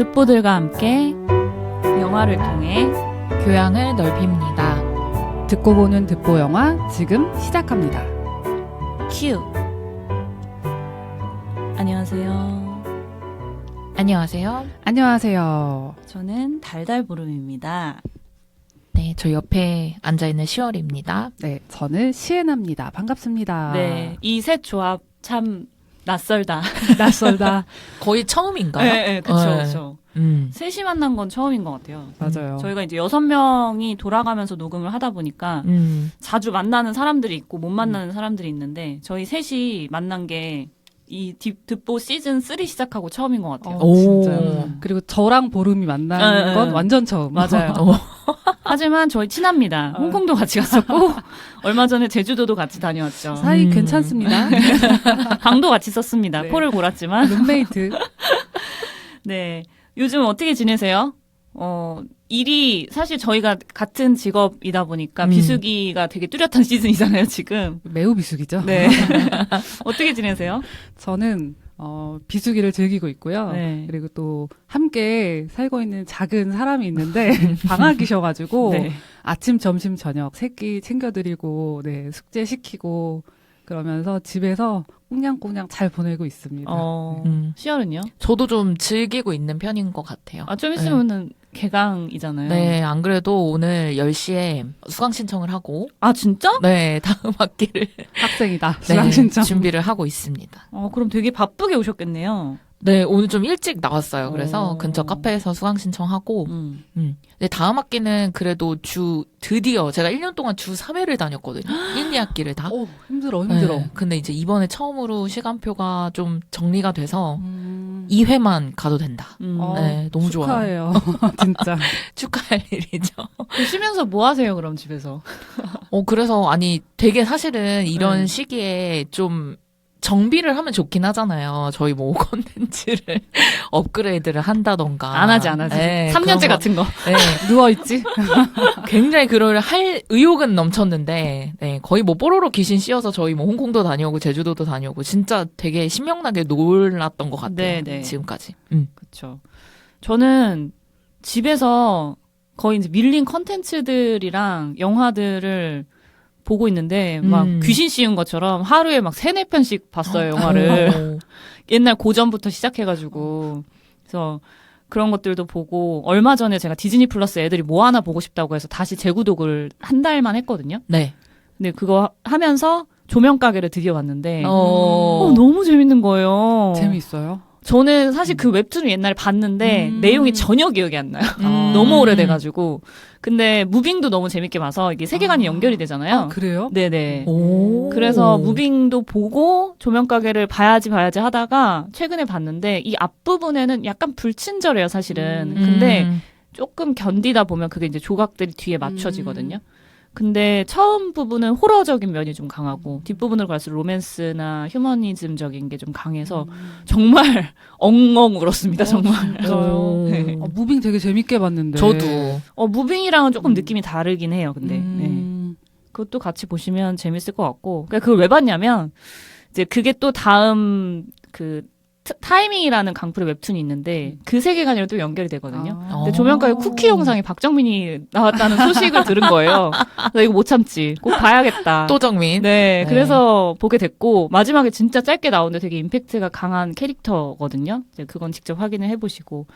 듣보들과 함께 영화를 통해 교양을 넓힙니다. 듣고 보는 듣보 영화 지금 시작합니다. 큐. 안녕하세요. 안녕하세요. 안녕하세요. 저는 달달보름입니다. 네, 저 옆에 앉아있는 시월입니다. 네, 저는 시에나입니다. 반갑습니다. 네, 이 셋 조합 참 낯설다. 낯설다. 거의 처음인가요? 네, 그렇죠, 네. 그렇죠. 셋이 만난 건 처음인 것 같아요. 맞아요. 저희가 이제 6명이 돌아가면서 녹음을 하다 보니까 자주 만나는 사람들이 있고 못 만나는 사람들이 있는데 저희 셋이 만난 게 이 듣보 시즌 3 시작하고 처음인 것 같아요. 오, 진짜. 음. 그리고 저랑 보름이 만나는 네, 건 네. 완전 처음. 맞아요. 하지만 저희 친합니다. 홍콩도 같이 갔었고 얼마 전에 제주도도 같이 다녀왔죠. 사이 괜찮습니다. 방도 같이 썼습니다. 네. 포를 골았지만. 룸메이트. 네. 요즘 어떻게 지내세요? 일이 사실 저희가 같은 직업이다 보니까 비수기가 되게 뚜렷한 시즌이잖아요, 지금. 매우 비수기죠. 네. 어떻게 지내세요? 저는 비수기를 즐기고 있고요. 네. 그리고 또 함께 살고 있는 작은 사람이 있는데 방학이셔가지고 네. 아침, 점심, 저녁 세 끼 챙겨드리고 네, 숙제 시키고 그러면서 집에서 꽁냥꽁냥 잘 보내고 있습니다. 시월은요? 저도 좀 즐기고 있는 편인 것 같아요. 좀 있으면은 개강이잖아요. 네, 안 그래도 오늘 10시에 수강 신청을 하고, 아, 진짜? 네, 다음 학기를 학생이다. 네, 수강 신청. 준비를 하고 있습니다. 그럼 되게 바쁘게 오셨겠네요. 네, 오늘 좀 일찍 나왔어요. 그래서 오. 근처 카페에서 수강 신청하고, 음. 근데 다음 학기는 그래도 드디어 제가 1년 동안 주 3회를 다녔거든요. 1, 2학기를 다. 오, 힘들어. 네, 근데 이제 이번에 처음으로 시간표가 좀 정리가 돼서 2회 2회만 가도 된다. 네, 너무 축하해요. 좋아요. 진짜. 축하할 일이죠. 쉬면서 뭐 하세요, 그럼 집에서? 그래서 아니 되게 사실은 이런 네. 시기에 좀 정비를 하면 좋긴 하잖아요. 저희 뭐 콘텐츠를 업그레이드를 한다던가. 안 하지. 네, 3년째 그런 거- 같은 거. 네, 누워있지? 굉장히 그걸 할 의욕은 넘쳤는데, 네, 거의 뭐 뽀로로 귀신 씌워서 저희 뭐 홍콩도 다녀오고 제주도도 다녀오고 진짜 되게 신명나게 놀랐던 것 같아요. 네, 네. 지금까지. 그렇죠. 저는 집에서 거의 이제 밀린 컨텐츠들이랑 영화들을 보고 있는데 막 귀신 씌운 것처럼 하루에 막 3-4편씩 봤어요, 영화를. 옛날 고전부터 시작해가지고. 그래서 그런 것들도 보고 얼마 전에 제가 디즈니 플러스 애들이 뭐 하나 보고 싶다고 해서 다시 재구독을 한 달만 했거든요. 네. 근데 그거 하면서 조명가게를 드디어 봤는데 어, 너무 재밌는 거예요. 재미있어요. 저는 사실 그 웹툰을 옛날에 봤는데 내용이 전혀 기억이 안 나요. 너무 오래돼가지고. 근데 무빙도 너무 재밌게 봐서 이게 세계관이 연결이 되잖아요. 그래요? 네네. 오. 그래서 무빙도 보고 조명가게를 봐야지 하다가 최근에 봤는데 이 앞부분에는 약간 불친절해요, 사실은. 근데 조금 견디다 보면 그게 이제 조각들이 뒤에 맞춰지거든요. 근데 처음 부분은 호러적인 면이 좀 강하고 뒷부분으로 갈수록 로맨스나 휴머니즘적인 게 좀 강해서 정말 엉엉 울었습니다. 정말. 오. 네. 무빙 되게 재밌게 봤는데. 저도. 무빙이랑은 조금 느낌이 다르긴 해요. 근데 네. 그것도 같이 보시면 재밌을 것 같고. 그러니까 그걸 왜 봤냐면 이제 그게 또 다음 그 타이밍이라는 강풀의 웹툰이 있는데 그 세계관이랑 또 연결이 되거든요. 근데 조명가에 쿠키 영상에 박정민이 나왔다는 소식을 들은 거예요. 나 이거 못 참지. 꼭 봐야겠다. 또 정민. 네, 네. 그래서 보게 됐고 마지막에 진짜 짧게 나오는데 되게 임팩트가 강한 캐릭터거든요. 이제 그건 직접 확인을 해보시고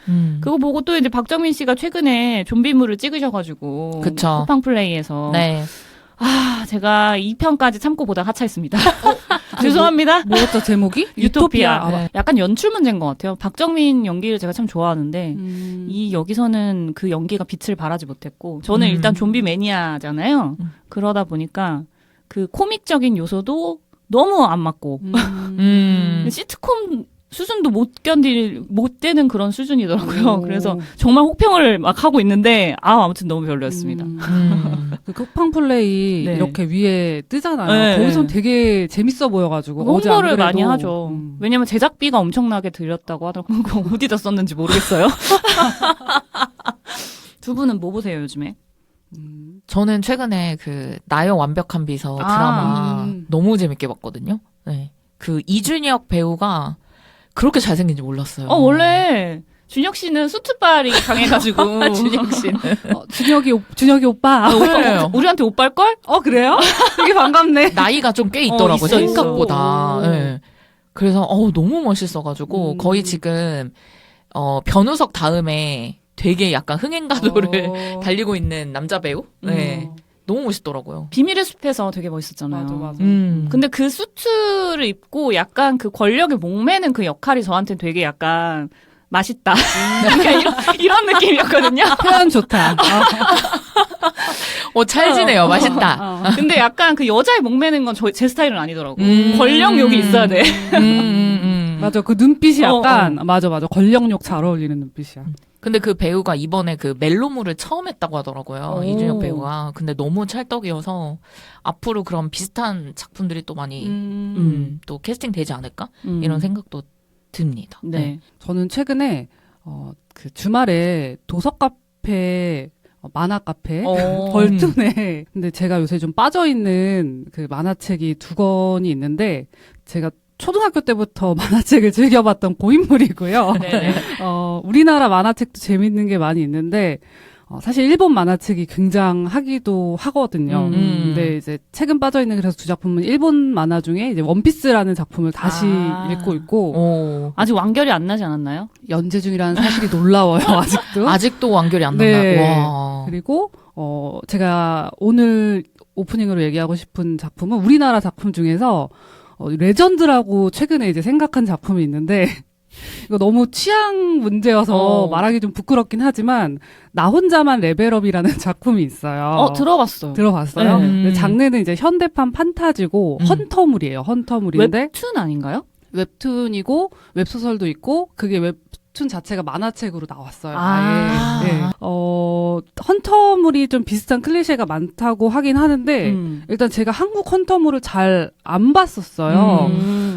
그거 보고 또 이제 박정민 씨가 최근에 좀비물을 찍으셔가지고 그쵸. 쿠팡 플레이에서 네. 제가 2편까지 참고 보다 하차했습니다. 죄송합니다. 뭐였죠, 제목이? 유토피아. 네. 약간 연출 문제인 것 같아요. 박정민 연기를 제가 참 좋아하는데 여기서는 그 연기가 빛을 발하지 못했고 저는 일단 좀비 매니아잖아요. 그러다 보니까 그 코믹적인 요소도 너무 안 맞고 시트콤 수준도 못 되는 그런 수준이더라고요. 그래서 정말 혹평을 막 하고 있는데 아무튼 너무 별로였습니다. 그 쿠팡 플레이 네. 이렇게 위에 뜨잖아요. 네. 거기선 되게 재밌어 보여가지고 어제 안 홍보를 그래도, 많이 하죠. 왜냐면 제작비가 엄청나게 들였다고 하더라고요. 그거 어디다 썼는지 모르겠어요. 두 분은 뭐 보세요, 요즘에? 저는 최근에 그 나의 완벽한 비서 드라마 너무 재밌게 봤거든요. 네. 그 이준혁 배우가 그렇게 잘생긴지 몰랐어요. 원래 준혁 씨는 수트빨이 강해가지고 준혁 씨는. 준혁이 오빠. 그래요. 우리한테 오빠일걸? 그래요? 되게 반갑네. 나이가 좀 꽤 있더라고요. 있어, 있어. 생각보다. 오. 네. 그래서 너무 멋있어가지고 거의 지금 변우석 다음에 되게 약간 흥행가도를 달리고 있는 남자 배우. 네. 너무 멋있더라고요. 비밀의 숲에서 되게 멋있었잖아요. 맞아. 근데 그 수트를 입고 약간 그 권력에 목매는 그 역할이 저한테는 되게 약간 맛있다. 약간 이런 느낌이었거든요. 표현 좋다. 찰지네요. 맛있다. 근데 약간 그 여자의 목매는 건 제 스타일은 아니더라고. 권력욕이 있어야 돼. 맞아. 그 눈빛이 약간 맞아. 권력욕 잘 어울리는 눈빛이야. 근데 그 배우가 이번에 그 멜로물을 처음 했다고 하더라고요. 오. 이준혁 배우가. 근데 너무 찰떡이어서 앞으로 그런 비슷한 작품들이 또 많이 또 캐스팅 되지 않을까? 이런 생각도 듭니다. 네. 저는 최근에 그 주말에 도서 카페 만화 카페 벌툰에 근데 제가 요새 좀 빠져 있는 그 만화책이 2권이 있는데 제가 초등학교 때부터 만화책을 즐겨봤던 고인물이고요. 네네. 우리나라 만화책도 재밌는 게 많이 있는데 사실 일본 만화책이 굉장하기도 하거든요. 근데 이제 최근 빠져 있는 그래서 2작품은 일본 만화 중에 이제 원피스라는 작품을 다시 읽고 있고 아직 완결이 안 나지 않았나요? 연재 중이라는 사실이 놀라워요. 아직도. 아직도 완결이 안 네. 났나요? 와. 그리고 제가 오늘 오프닝으로 얘기하고 싶은 작품은 우리나라 작품 중에서 레전드라고 최근에 이제 생각한 작품이 있는데 이거 너무 취향 문제여서 말하기 좀 부끄럽긴 하지만 나 혼자만 레벨업이라는 작품이 있어요. 들어봤어요. 들어봤어요? 네. 장르는 이제 현대판 판타지고 헌터물이에요. 헌터물인데 웹툰 아닌가요? 웹툰이고 웹소설도 있고 그게 웹툰 자체가 만화책으로 나왔어요. 아. 아예. 네. 헌터물이 좀 비슷한 클리셰가 많다고 하긴 하는데 일단 제가 한국 헌터물을 잘 안 봤었어요.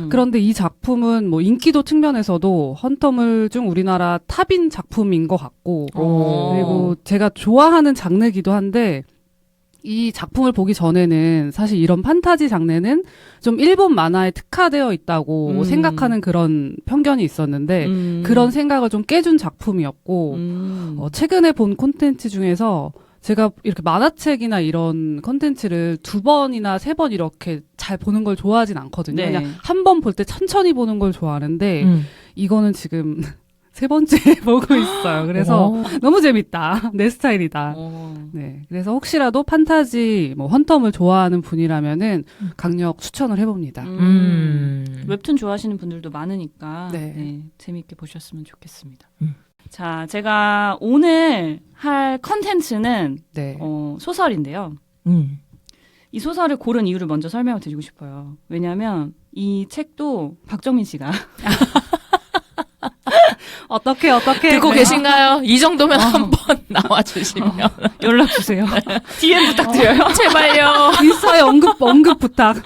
그런데 이 작품은 뭐 인기도 측면에서도 헌터물 중 우리나라 탑인 작품인 것 같고 그리고 제가 좋아하는 장르기도 한데 이 작품을 보기 전에는 사실 이런 판타지 장르는 좀 일본 만화에 특화되어 있다고 생각하는 그런 편견이 있었는데 그런 생각을 좀 깨준 작품이었고 최근에 본 콘텐츠 중에서 제가 이렇게 만화책이나 이런 콘텐츠를 2번이나 3번 이렇게 잘 보는 걸 좋아하진 않거든요. 네. 그냥 한 번 볼 때 천천히 보는 걸 좋아하는데 이거는 지금 3번째 보고 있어요. 그래서 너무 재밌다. 내 스타일이다. 네. 그래서 혹시라도 판타지, 헌터물 좋아하는 분이라면은 강력 추천을 해봅니다. 웹툰 좋아하시는 분들도 많으니까 네. 재미있게 보셨으면 좋겠습니다. 자, 제가 오늘 할 컨텐츠는 네. 소설인데요. 이 소설을 고른 이유를 먼저 설명을 드리고 싶어요. 왜냐하면 이 책도 박정민 씨가 어떻게 듣고 계신가요? 이 정도면 한번 나와주시면 연락 주세요. DM 부탁드려요. 제발요. 인스타에 언급 부탁.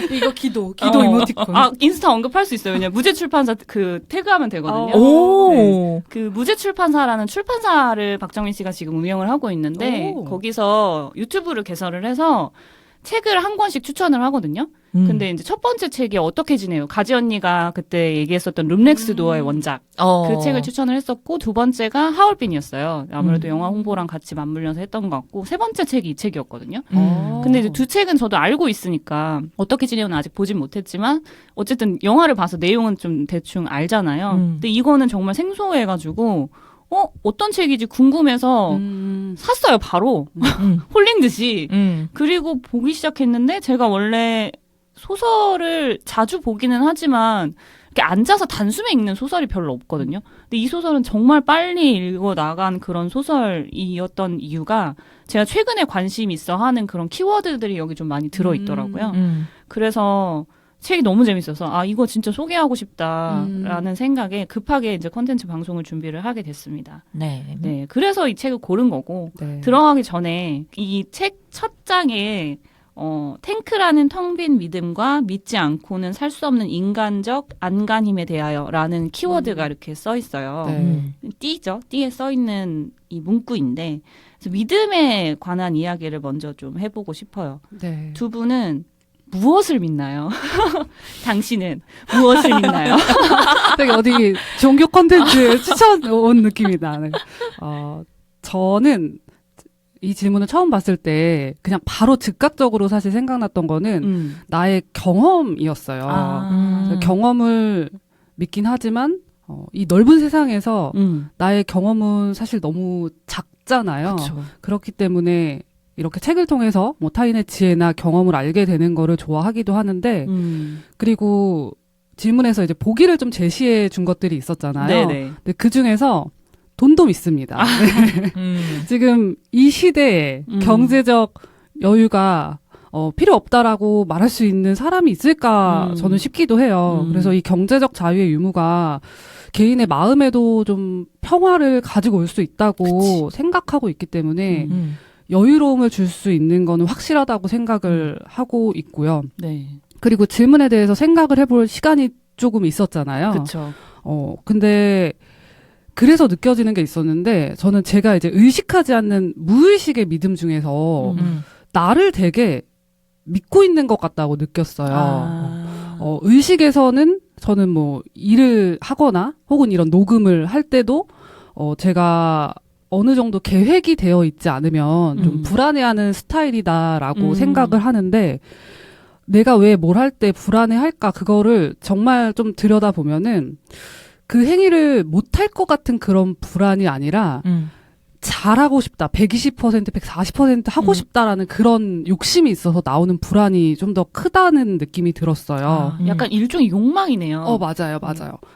이거 기도 이모티콘. 인스타 언급할 수 있어요. 왜냐면 무제 출판사 그 태그하면 되거든요. 오. 그 무제 출판사라는 출판사를 박정민 씨가 지금 운영을 하고 있는데 거기서 유튜브를 개설을 해서 책을 한 권씩 추천을 하거든요. 근데 이제 첫 번째 책이 어떻게 지내요? 가지 언니가 그때 얘기했었던 룸넥스 도어의 원작. 그 책을 추천을 했었고, 2번째가 하얼빈이었어요. 아무래도 영화 홍보랑 같이 맞물려서 했던 것 같고, 3번째 책이 이 책이었거든요. 근데 이제 2책은 저도 알고 있으니까 어떻게 지내요는 아직 보진 못했지만 어쨌든 영화를 봐서 내용은 좀 대충 알잖아요. 근데 이거는 정말 생소해가지고 어떤 책이지 궁금해서 샀어요, 바로. 홀린 듯이. 그리고 보기 시작했는데 제가 원래 소설을 자주 보기는 하지만 이렇게 앉아서 단숨에 읽는 소설이 별로 없거든요. 근데 이 소설은 정말 빨리 읽어 나간 그런 소설이었던 이유가 제가 최근에 관심 있어 하는 그런 키워드들이 여기 좀 많이 들어있더라고요. 그래서 책이 너무 재밌어서 이거 진짜 소개하고 싶다라는 생각에 급하게 이제 콘텐츠 방송을 준비를 하게 됐습니다. 네. 그래서 이 책을 고른 거고 들어가기 전에 이 책 첫 장에 탱크라는 텅 빈 믿음과 믿지 않고는 살 수 없는 인간적 안간힘에 대하여라는 키워드가 이렇게 써 있어요. 띠죠. 띠에 써 있는 이 문구인데 그래서 믿음에 관한 이야기를 먼저 좀 해보고 싶어요. 두 분은 무엇을 믿나요? 당신은 무엇을 믿나요? 되게 어디 종교 콘텐츠 추천 온 느낌이다. 네. 저는 이 질문을 처음 봤을 때 그냥 바로 즉각적으로 사실 생각났던 거는 나의 경험이었어요. 그래서 경험을 믿긴 하지만 이 넓은 세상에서 나의 경험은 사실 너무 작잖아요. 그쵸. 그렇기 때문에 이렇게 책을 통해서 뭐 타인의 지혜나 경험을 알게 되는 거를 좋아하기도 하는데 그리고 질문에서 이제 보기를 좀 제시해 준 것들이 있었잖아요. 네네. 근데 그 중에서 돈도 믿습니다. 지금 이 시대에 경제적 여유가 필요 없다라고 말할 수 있는 사람이 있을까 저는 싶기도 해요. 그래서 이 경제적 자유의 유무가 개인의 마음에도 좀 평화를 가지고 올 수 있다고 생각하고 있기 때문에 여유로움을 줄 수 있는 거는 확실하다고 생각을 하고 있고요. 네. 그리고 질문에 대해서 생각을 해볼 시간이 조금 있었잖아요. 그렇죠. 근데 그래서 느껴지는 게 있었는데 저는 제가 이제 의식하지 않는 무의식의 믿음 중에서 나를 되게 믿고 있는 것 같다고 느꼈어요. 의식에서는 저는 뭐 일을 하거나 혹은 이런 녹음을 할 때도 제가 어느 정도 계획이 되어 있지 않으면 좀 불안해하는 스타일이다라고 생각을 하는데 내가 왜 뭘 할 때 불안해할까 그거를 정말 좀 들여다보면은 그 행위를 못할 것 같은 그런 불안이 아니라 잘하고 싶다. 120%, 140% 하고 싶다라는 그런 욕심이 있어서 나오는 불안이 좀 더 크다는 느낌이 들었어요. 약간 일종의 욕망이네요. 맞아요.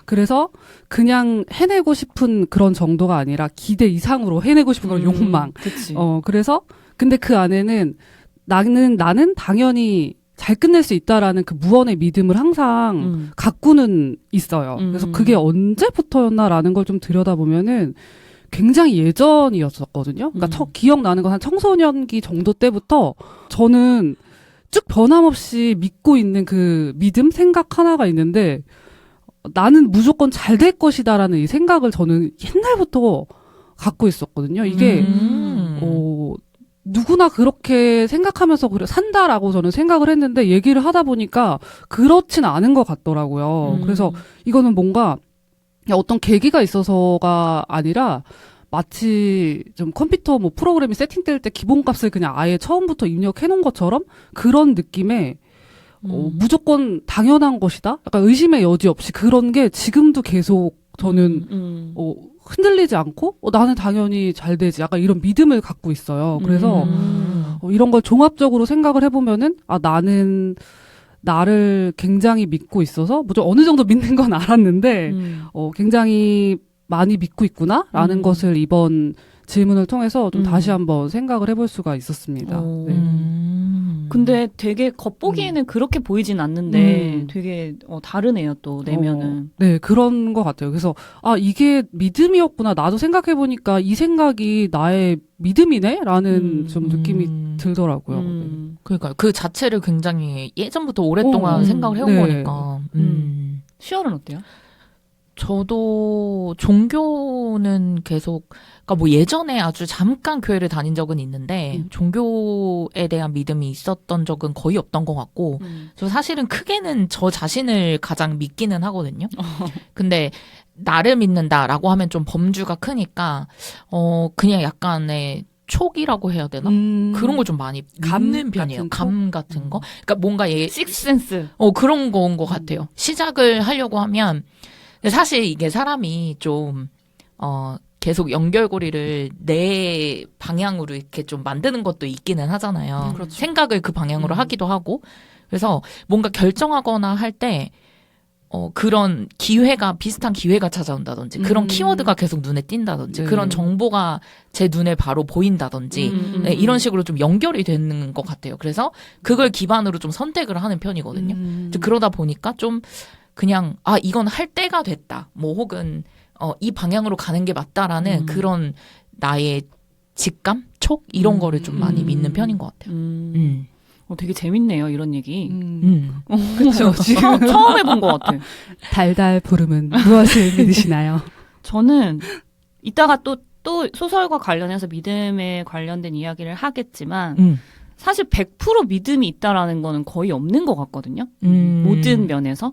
그래서 그냥 해내고 싶은 그런 정도가 아니라 기대 이상으로 해내고 싶은 그런 욕망. 그치. 그래서 근데 그 안에는 나는 당연히 잘 끝낼 수 있다라는 그 무언의 믿음을 항상 갖고는 있어요. 그래서 그게 언제부터였나라는 걸 좀 들여다보면은 굉장히 예전이었었거든요. 그러니까 기억나는 건 한 청소년기 정도 때부터 저는 쭉 변함없이 믿고 있는 그 믿음, 생각 하나가 있는데 나는 무조건 잘 될 것이다라는 이 생각을 저는 옛날부터 갖고 있었거든요. 이게 누구나 그렇게 생각하면서 산다라고 저는 생각을 했는데 얘기를 하다 보니까 그렇진 않은 것 같더라고요. 그래서 이거는 뭔가 어떤 계기가 있어서가 아니라 마치 좀 컴퓨터 뭐 프로그램이 세팅될 때 기본값을 그냥 아예 처음부터 입력해 놓은 것처럼 그런 느낌의 무조건 당연한 것이다? 약간 의심의 여지 없이 그런 게 지금도 계속 저는 흔들리지 않고 나는 당연히 잘 되지. 약간 이런 믿음을 갖고 있어요. 그래서 이런 걸 종합적으로 생각을 해보면은 나는 나를 굉장히 믿고 있어서 무조건 어느 정도 믿는 건 알았는데 굉장히 많이 믿고 있구나라는 것을 이번 질문을 통해서 좀 다시 한번 생각을 해볼 수가 있었습니다. 네. 근데 되게 겉보기에는 그렇게 보이진 않는데 되게 다르네요, 또 내면은. 네, 그런 것 같아요. 그래서 이게 믿음이었구나. 나도 생각해보니까 이 생각이 나의 믿음이네? 라는 좀 느낌이 들더라고요. 네. 그러니까 그 자체를 굉장히 예전부터 오랫동안 생각을 해온 네. 거니까. 시월은 어때요? 저도 종교는 계속, 그러니까 뭐 예전에 아주 잠깐 교회를 다닌 적은 있는데 종교에 대한 믿음이 있었던 적은 거의 없던 것 같고, 저 사실은 크게는 저 자신을 가장 믿기는 하거든요. 근데 나를 믿는다라고 하면 좀 범주가 크니까 그냥 약간의 촉이라고 해야 되나? 그런 걸 좀 많이 믿는 편이에요. 감 같은 거. 그러니까 뭔가 식스센스. 그런 거인 것 같아요. 시작을 하려고 하면 사실 이게 사람이 좀 계속 연결고리를 내 방향으로 이렇게 좀 만드는 것도 있기는 하잖아요. 그렇죠. 생각을 그 방향으로 하기도 하고. 그래서 뭔가 결정하거나 할 때 그런 비슷한 기회가 찾아온다든지, 그런 키워드가 계속 눈에 띈다든지, 네. 그런 정보가 제 눈에 바로 보인다든지, 네, 이런 식으로 좀 연결이 되는 것 같아요. 그래서 그걸 기반으로 좀 선택을 하는 편이거든요. 그러다 보니까 좀 그냥, 이건 할 때가 됐다. 뭐 혹은, 이 방향으로 가는 게 맞다라는 그런 나의 직감? 촉? 이런 거를 좀 많이 믿는 편인 것 같아요. 되게 재밌네요, 이런 얘기. 그렇죠. 지금 처음 해본 것 같아. 달달 부름은 무엇을 믿으시나요? 저는 이따가 또 소설과 관련해서 믿음에 관련된 이야기를 하겠지만 사실 100% 믿음이 있다라는 거는 거의 없는 것 같거든요. 모든 면에서.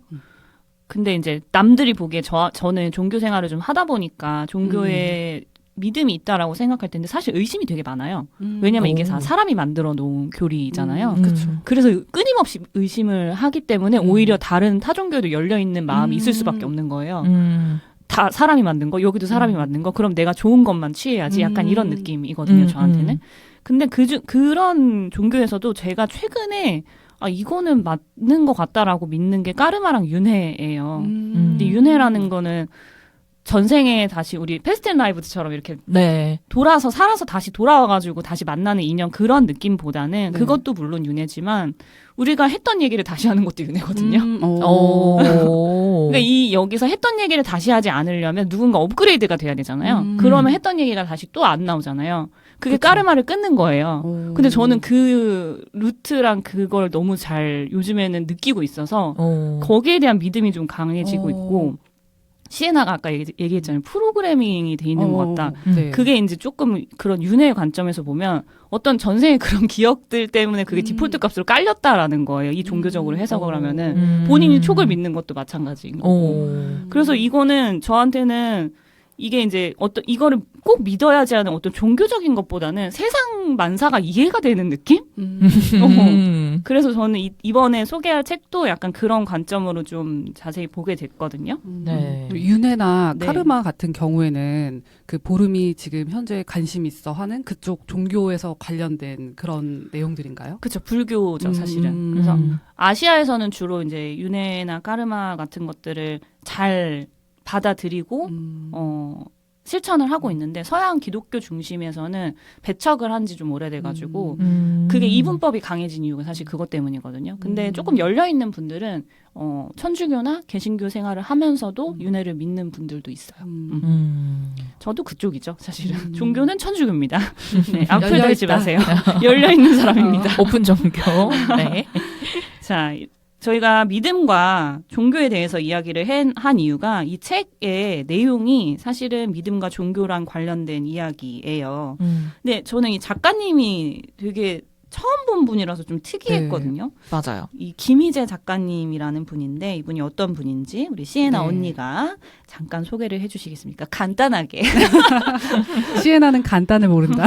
근데 이제 남들이 보기에 저는 종교 생활을 좀 하다 보니까 종교에 믿음이 있다라고 생각할 텐데 사실 의심이 되게 많아요. 왜냐면 이게 사람이 만들어 놓은 교리잖아요. 그래서 끊임없이 의심을 하기 때문에 오히려 다른 타종교에도 열려있는 마음이 있을 수밖에 없는 거예요. 다 사람이 만든 거, 여기도 사람이 만든 거, 그럼 내가 좋은 것만 취해야지. 약간 이런 느낌이거든요, 저한테는. 근데 그런 종교에서도 제가 최근에 이거는 맞는 것 같다라고 믿는 게 까르마랑 윤회예요. 근데 윤회라는 거는 전생에 다시 우리 패스트 앤 라이브드처럼 이렇게 네. 살아서 다시 돌아와가지고 다시 만나는 인연 그런 느낌보다는 그것도 물론 윤회지만 우리가 했던 얘기를 다시 하는 것도 윤회거든요. 그러니까 여기서 했던 얘기를 다시 하지 않으려면 누군가 업그레이드가 돼야 되잖아요. 그러면 했던 얘기가 다시 또 안 나오잖아요. 그게 그쵸. 까르마를 끊는 거예요. 근데 저는 그 루트랑 그걸 너무 잘 요즘에는 느끼고 있어서 거기에 대한 믿음이 좀 강해지고 있고 시에나가 아까 얘기했잖아요. 프로그래밍이 돼 있는 것 같다. 네. 그게 이제 조금 그런 윤회의 관점에서 보면 어떤 전생의 그런 기억들 때문에 그게 디폴트 값으로 깔렸다라는 거예요. 이 종교적으로 해석을 하면은 본인이 촉을 믿는 것도 마찬가지인 거고. 그래서 이거는 저한테는 이게 이제 이거를 꼭 믿어야지 하는 어떤 종교적인 것보다는 세상 만사가 이해가 되는 느낌? 그래서 저는 이번에 소개할 책도 약간 그런 관점으로 좀 자세히 보게 됐거든요. 네. 윤회나 네. 카르마 같은 경우에는 그 보름이 지금 현재 관심 있어 하는 그쪽 종교에서 관련된 그런 내용들인가요? 그렇죠. 불교죠, 사실은. 그래서 아시아에서는 주로 이제 윤회나 까르마 같은 것들을 잘 받아들이고 실천을 하고 있는데 서양 기독교 중심에서는 배척을 한 지 좀 오래돼가지고 그게 이분법이 강해진 이유가 사실 그것 때문이거든요. 근데 조금 열려있는 분들은 천주교나 개신교 생활을 하면서도 윤회를 믿는 분들도 있어요. 저도 그쪽이죠, 사실은. 종교는 천주교입니다. 네, 앞을 달지 마세요. 열려있는 사람입니다. 오픈 종교. 네. 자, 저희가 믿음과 종교에 대해서 이야기를 한 이유가 이 책의 내용이 사실은 믿음과 종교랑 관련된 이야기예요. 근데 저는 이 작가님이 되게 처음 본 분이라서 좀 특이했거든요. 맞아요. 이 김희재 작가님이라는 분인데 이분이 어떤 분인지 우리 시에나 언니가 잠깐 소개를 해주시겠습니까? 간단하게. 시에나는 간단을 모른다.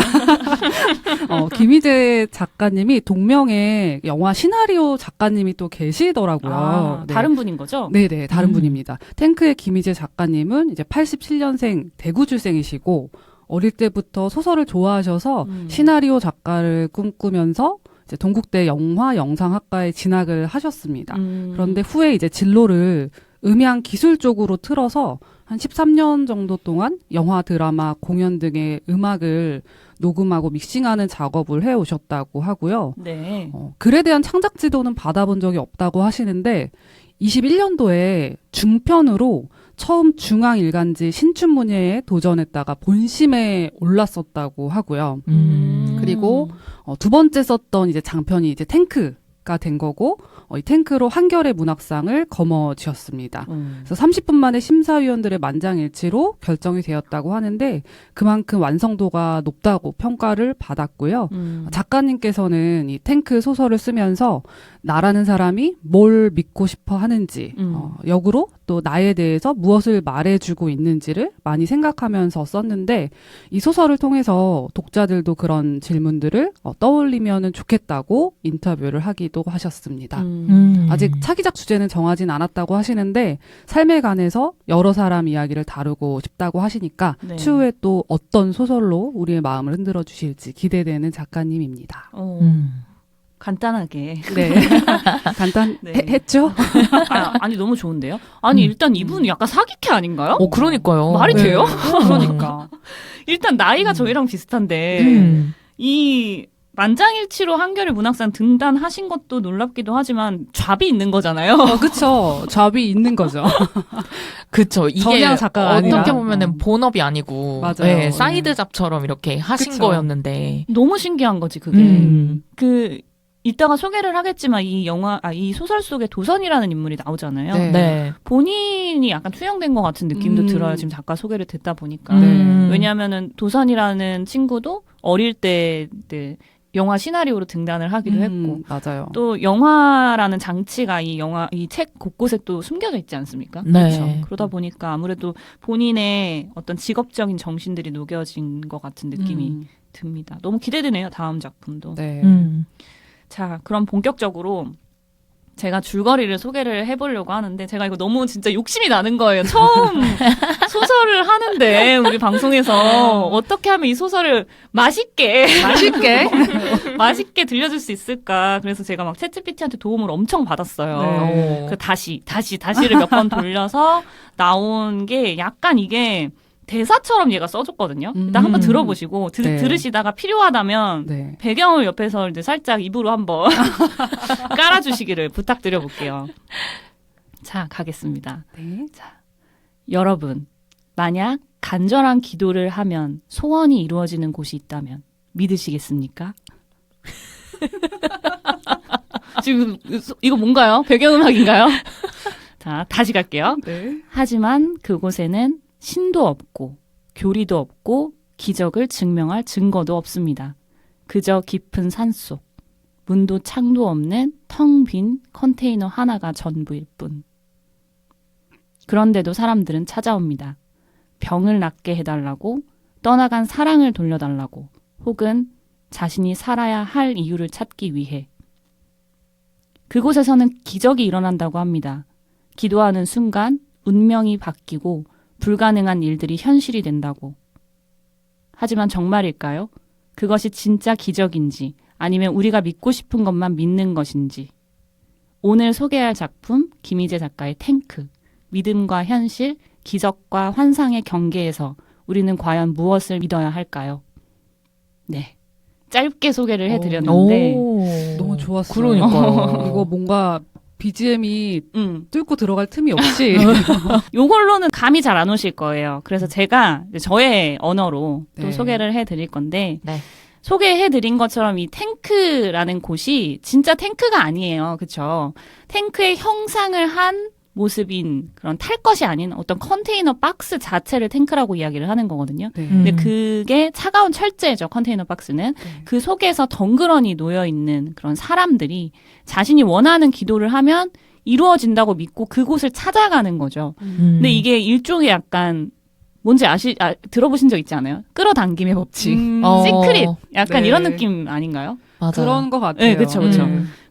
김희재 작가님이 동명의 영화 시나리오 작가님이 또 계시더라고요. 네. 다른 분인 거죠? 네네, 다른 분입니다. 탱크의 김희재 작가님은 이제 87년생 대구 출생이시고 어릴 때부터 소설을 좋아하셔서 시나리오 작가를 꿈꾸면서 이제 동국대 영화 영상학과에 진학을 하셨습니다. 그런데 후에 이제 진로를 음향 기술 쪽으로 틀어서 한 13년 정도 동안 영화, 드라마, 공연 등의 음악을 녹음하고 믹싱하는 작업을 해오셨다고 하고요. 네. 글에 대한 창작 지도는 받아본 적이 없다고 하시는데 21년도에 중편으로 처음 중앙일간지 신춘문예에 도전했다가 본심에 올랐었다고 하고요. 그리고 두 번째 썼던 이제 장편이 이제 탱크가 된 거고 이 탱크로 한겨레 문학상을 거머쥐었습니다. 그래서 30분 만에 심사위원들의 만장일치로 결정이 되었다고 하는데 그만큼 완성도가 높다고 평가를 받았고요. 작가님께서는 이 탱크 소설을 쓰면서 나라는 사람이 뭘 믿고 싶어 하는지 역으로 또 나에 대해서 무엇을 말해주고 있는지를 많이 생각하면서 썼는데 이 소설을 통해서 독자들도 그런 질문들을 떠올리면 좋겠다고 인터뷰를 하기도 하셨습니다. 아직 차기작 주제는 정하진 않았다고 하시는데 삶에 관해서 여러 사람 이야기를 다루고 싶다고 하시니까 네. 추후에 또 어떤 소설로 우리의 마음을 흔들어 주실지 기대되는 작가님입니다. 간단하게. 네. 했죠? 아니 너무 좋은데요? 아니 일단 이분 약간 사기캐 아닌가요? 그러니까요. 말이 돼요? 그러니까. 일단 나이가 저희랑 비슷한데 이 만장일치로 한겨레 문학상 등단하신 것도 놀랍기도 하지만 잡이 있는 거잖아요. 그쵸. 잡이 있는 거죠. 그쵸. 이게 전향 작가가 어떻게 아니라. 보면은 본업이 아니고 맞아요. 네, 사이드 잡처럼 이렇게 하신 그쵸. 거였는데 너무 신기한 거지 그게. 이따가 소개를 하겠지만 이 소설 속에 도선이라는 인물이 나오잖아요. 네. 네. 본인이 약간 투영된 것 같은 느낌도 들어요. 지금 작가 소개를 듣다 보니까. 네. 왜냐하면은 도선이라는 친구도 어릴 때 영화 시나리오로 등단을 하기도 했고 맞아요. 또 영화라는 장치가 이 책 곳곳에 또 숨겨져 있지 않습니까? 네. 그렇죠. 그러다 보니까 아무래도 본인의 어떤 직업적인 정신들이 녹여진 것 같은 느낌이 듭니다. 너무 기대되네요. 다음 작품도. 네. 자, 그럼 본격적으로 제가 줄거리를 소개를 해보려고 하는데 제가 이거 너무 진짜 욕심이 나는 거예요. 처음 소설을 하는데 우리 방송에서 어떻게 하면 이 소설을 맛있게 들려줄 수 있을까. 그래서 제가 막 챗GPT한테 도움을 엄청 받았어요. 네. 그 다시를 몇 번 돌려서 나온 게 약간 이게 대사처럼 얘가 써줬거든요. 일단 한번 들어보시고 네. 들으시다가 필요하다면 네. 배경을 옆에서 이제 살짝 입으로 한번 깔아주시기를 부탁드려볼게요. 자, 가겠습니다. 네. 자, 여러분, 만약 간절한 기도를 하면 소원이 이루어지는 곳이 있다면 믿으시겠습니까? 지금 이거 뭔가요? 배경음악인가요? 자, 다시 갈게요. 네. 하지만 그곳에는 신도 없고 교리도 없고 기적을 증명할 증거도 없습니다. 그저 깊은 산속, 문도 창도 없는 텅 빈 컨테이너 하나가 전부일 뿐. 그런데도 사람들은 찾아옵니다. 병을 낫게 해달라고, 떠나간 사랑을 돌려달라고, 혹은 자신이 살아야 할 이유를 찾기 위해. 그곳에서는 기적이 일어난다고 합니다. 기도하는 순간 운명이 바뀌고 불가능한 일들이 현실이 된다고. 하지만 정말일까요? 그것이 진짜 기적인지 아니면 우리가 믿고 싶은 것만 믿는 것인지. 오늘 소개할 작품 김희재 작가의 탱크. 믿음과 현실, 기적과 환상의 경계에서 우리는 과연 무엇을 믿어야 할까요? 네. 짧게 소개를 해드렸는데 너무 좋았어요. 그러니까요. 이거 뭔가 BGM이 뚫고 들어갈 틈이 없이 요걸로는 감이 잘 안 오실 거예요. 그래서 제가 이제 저의 언어로 또 네. 소개를 해드릴 건데 네. 소개해드린 것처럼 이 탱크라는 곳이 진짜 탱크가 아니에요. 그렇죠? 탱크의 형상을 한 모습인 그런 탈 것이 아닌 어떤 컨테이너 박스 자체를 탱크라고 이야기를 하는 거거든요. 네. 근데 그게 차가운 철제죠. 컨테이너 박스는. 네. 그 속에서 덩그러니 놓여있는 그런 사람들이 자신이 원하는 기도를 하면 이루어진다고 믿고 그곳을 찾아가는 거죠. 근데 이게 일종의 약간 뭔지 들어보신 적 있지 않아요? 끌어당김의 법칙. 시크릿. 약간 네. 이런 느낌 아닌가요? 맞아요. 그런 것 같아요. 네, 그쵸.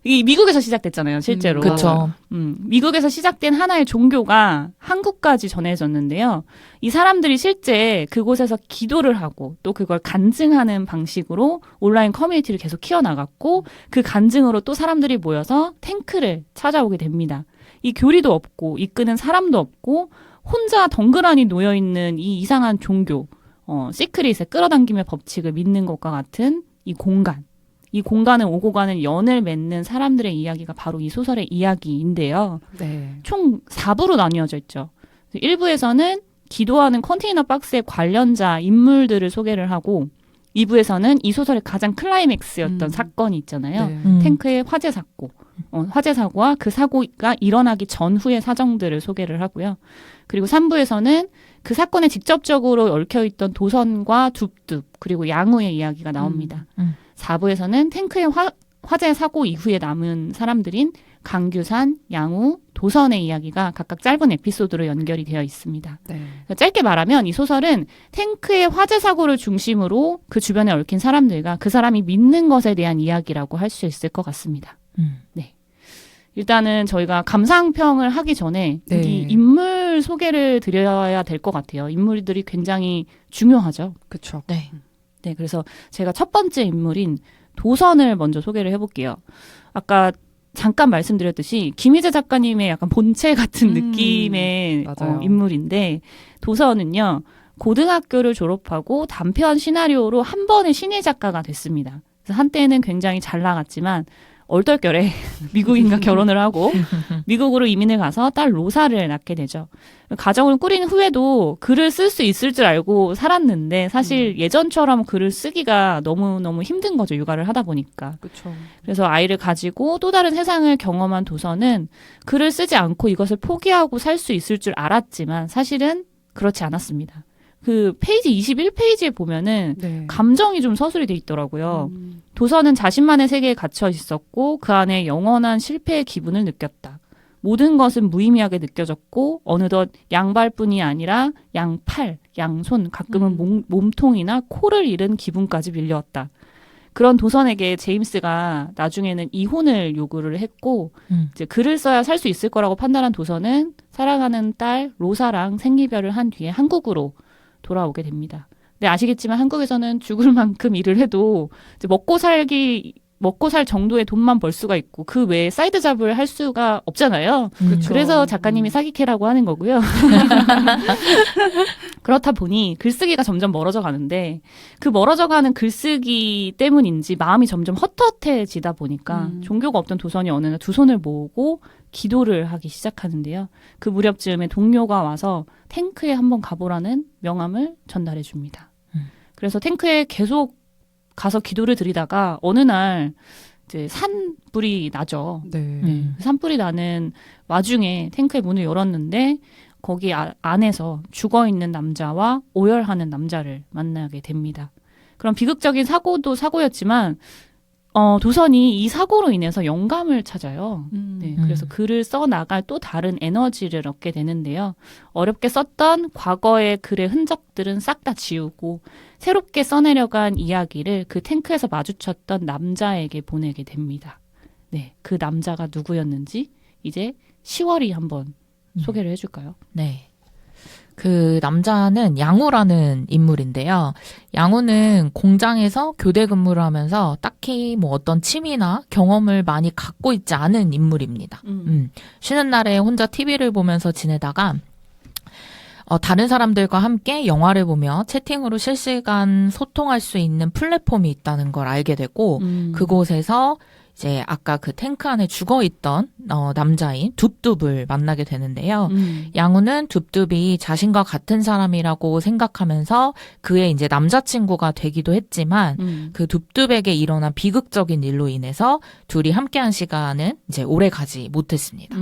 이게 미국에서 시작됐잖아요, 실제로. 그쵸. 미국에서 시작된 하나의 종교가 한국까지 전해졌는데요. 이 사람들이 실제 그곳에서 기도를 하고 또 그걸 간증하는 방식으로 온라인 커뮤니티를 계속 키워나갔고 그 간증으로 또 사람들이 모여서 탱크를 찾아오게 됩니다. 이 교리도 없고 이끄는 사람도 없고 혼자 덩그러니 놓여있는 이 이상한 종교, 시크릿의 끌어당김의 법칙을 믿는 것과 같은 이 공간. 이 공간을 오고 가는 연을 맺는 사람들의 이야기가 바로 이 소설의 이야기인데요. 네. 총 4부로 나뉘어져 있죠. 1부에서는 기도하는 컨테이너 박스의 관련자 인물들을 소개를 하고 2부에서는 이 소설의 가장 클라이맥스였던 사건이 있잖아요. 네. 탱크의 화재 사고. 화재 사고와 그 사고가 일어나기 전후의 사정들을 소개를 하고요. 그리고 3부에서는 그 사건에 직접적으로 얽혀있던 도선과 둡둡 그리고 양우의 이야기가 나옵니다. 4부에서는 탱크의 화재 사고 이후에 남은 사람들인 강규산, 양우, 도선의 이야기가 각각 짧은 에피소드로 연결이 되어 있습니다. 네. 짧게 말하면 이 소설은 탱크의 화재 사고를 중심으로 그 주변에 얽힌 사람들과 그 사람이 믿는 것에 대한 이야기라고 할 수 있을 것 같습니다. 네. 일단은 저희가 감상평을 하기 전에 네. 이 인물 소개를 드려야 될 것 같아요. 인물들이 굉장히 중요하죠. 그렇죠. 네. 네, 그래서 제가 첫 번째 인물인 도선을 먼저 소개를 해볼게요. 아까 잠깐 말씀드렸듯이 김희재 작가님의 약간 본체 같은 느낌의 맞아요. 인물인데 도선은요. 고등학교를 졸업하고 단편 시나리오로 한 번의 신예 작가가 됐습니다. 그래서 한때는 굉장히 잘 나갔지만 얼떨결에 미국인과 결혼을 하고 미국으로 이민을 가서 딸 로사를 낳게 되죠. 가정을 꾸린 후에도 글을 쓸 수 있을 줄 알고 살았는데 사실 예전처럼 글을 쓰기가 너무너무 힘든 거죠. 육아를 하다 보니까. 그렇죠. 그래서 아이를 가지고 또 다른 세상을 경험한 도선은 글을 쓰지 않고 이것을 포기하고 살 수 있을 줄 알았지만 사실은 그렇지 않았습니다. 그 페이지 21페이지에 보면은 네. 감정이 좀 서술이 돼 있더라고요. 도선은 자신만의 세계에 gat혀 있었고 그 안에 영원한 실패의 기분을 느꼈다. 모든 것은 무의미하게 느껴졌고 어느덧 양발뿐이 아니라 양팔, 양손, 가끔은 몸통이나 코를 잃은 기분까지 밀려왔다. 그런 도선에게 제임스가 나중에는 이혼을 요구를 했고 이제 글을 써야 살 수 있을 거라고 판단한 도선은 사랑하는 딸 로사랑 생이별을 한 뒤에 한국으로 돌아오게 됩니다. 근데 아시겠지만 한국에서는 죽을 만큼 일을 해도 이제 먹고 살 정도의 돈만 벌 수가 있고 그 외에 사이드 잡을 할 수가 없잖아요. 그래서 작가님이 사기캐라고 하는 거고요. 그렇다 보니 글쓰기가 점점 멀어져 가는데 그 멀어져 가는 글쓰기 때문인지 마음이 점점 헛헛해지다 보니까 종교가 없던 도선이 어느 날 두 손을 모으고 기도를 하기 시작하는데요. 그 무렵쯤에 동료가 와서 탱크에 한번 가보라는 명함을 전달해 줍니다. 그래서 탱크에 계속 가서 기도를 드리다가 어느 날 이제 산불이 나죠. 네. 산불이 나는 와중에 탱크의 문을 열었는데 거기 안에서 죽어있는 남자와 오열하는 남자를 만나게 됩니다. 그럼 비극적인 사고도 사고였지만 도선이 이 사고로 인해서 영감을 찾아요. 네, 그래서 글을 써나갈 또 다른 에너지를 얻게 되는데요. 어렵게 썼던 과거의 글의 흔적들은 싹 다 지우고 새롭게 써내려간 이야기를 그 탱크에서 마주쳤던 남자에게 보내게 됩니다. 네, 그 남자가 누구였는지 이제 10월이 한번 소개를 해줄까요? 네. 그 남자는 양우라는 인물인데요. 양우는 공장에서 교대 근무를 하면서 딱히 뭐 어떤 취미나 경험을 많이 갖고 있지 않은 인물입니다. 쉬는 날에 혼자 TV를 보면서 지내다가 다른 사람들과 함께 영화를 보며 채팅으로 실시간 소통할 수 있는 플랫폼이 있다는 걸 알게 되고 그곳에서 이제 아까 그 탱크 안에 죽어있던 남자인 둡둡을 만나게 되는데요. 양우는 둡둡이 자신과 같은 사람이라고 생각하면서 그의 이제 남자친구가 되기도 했지만 그 둡둡에게 일어난 비극적인 일로 인해서 둘이 함께한 시간은 이제 오래 가지 못했습니다.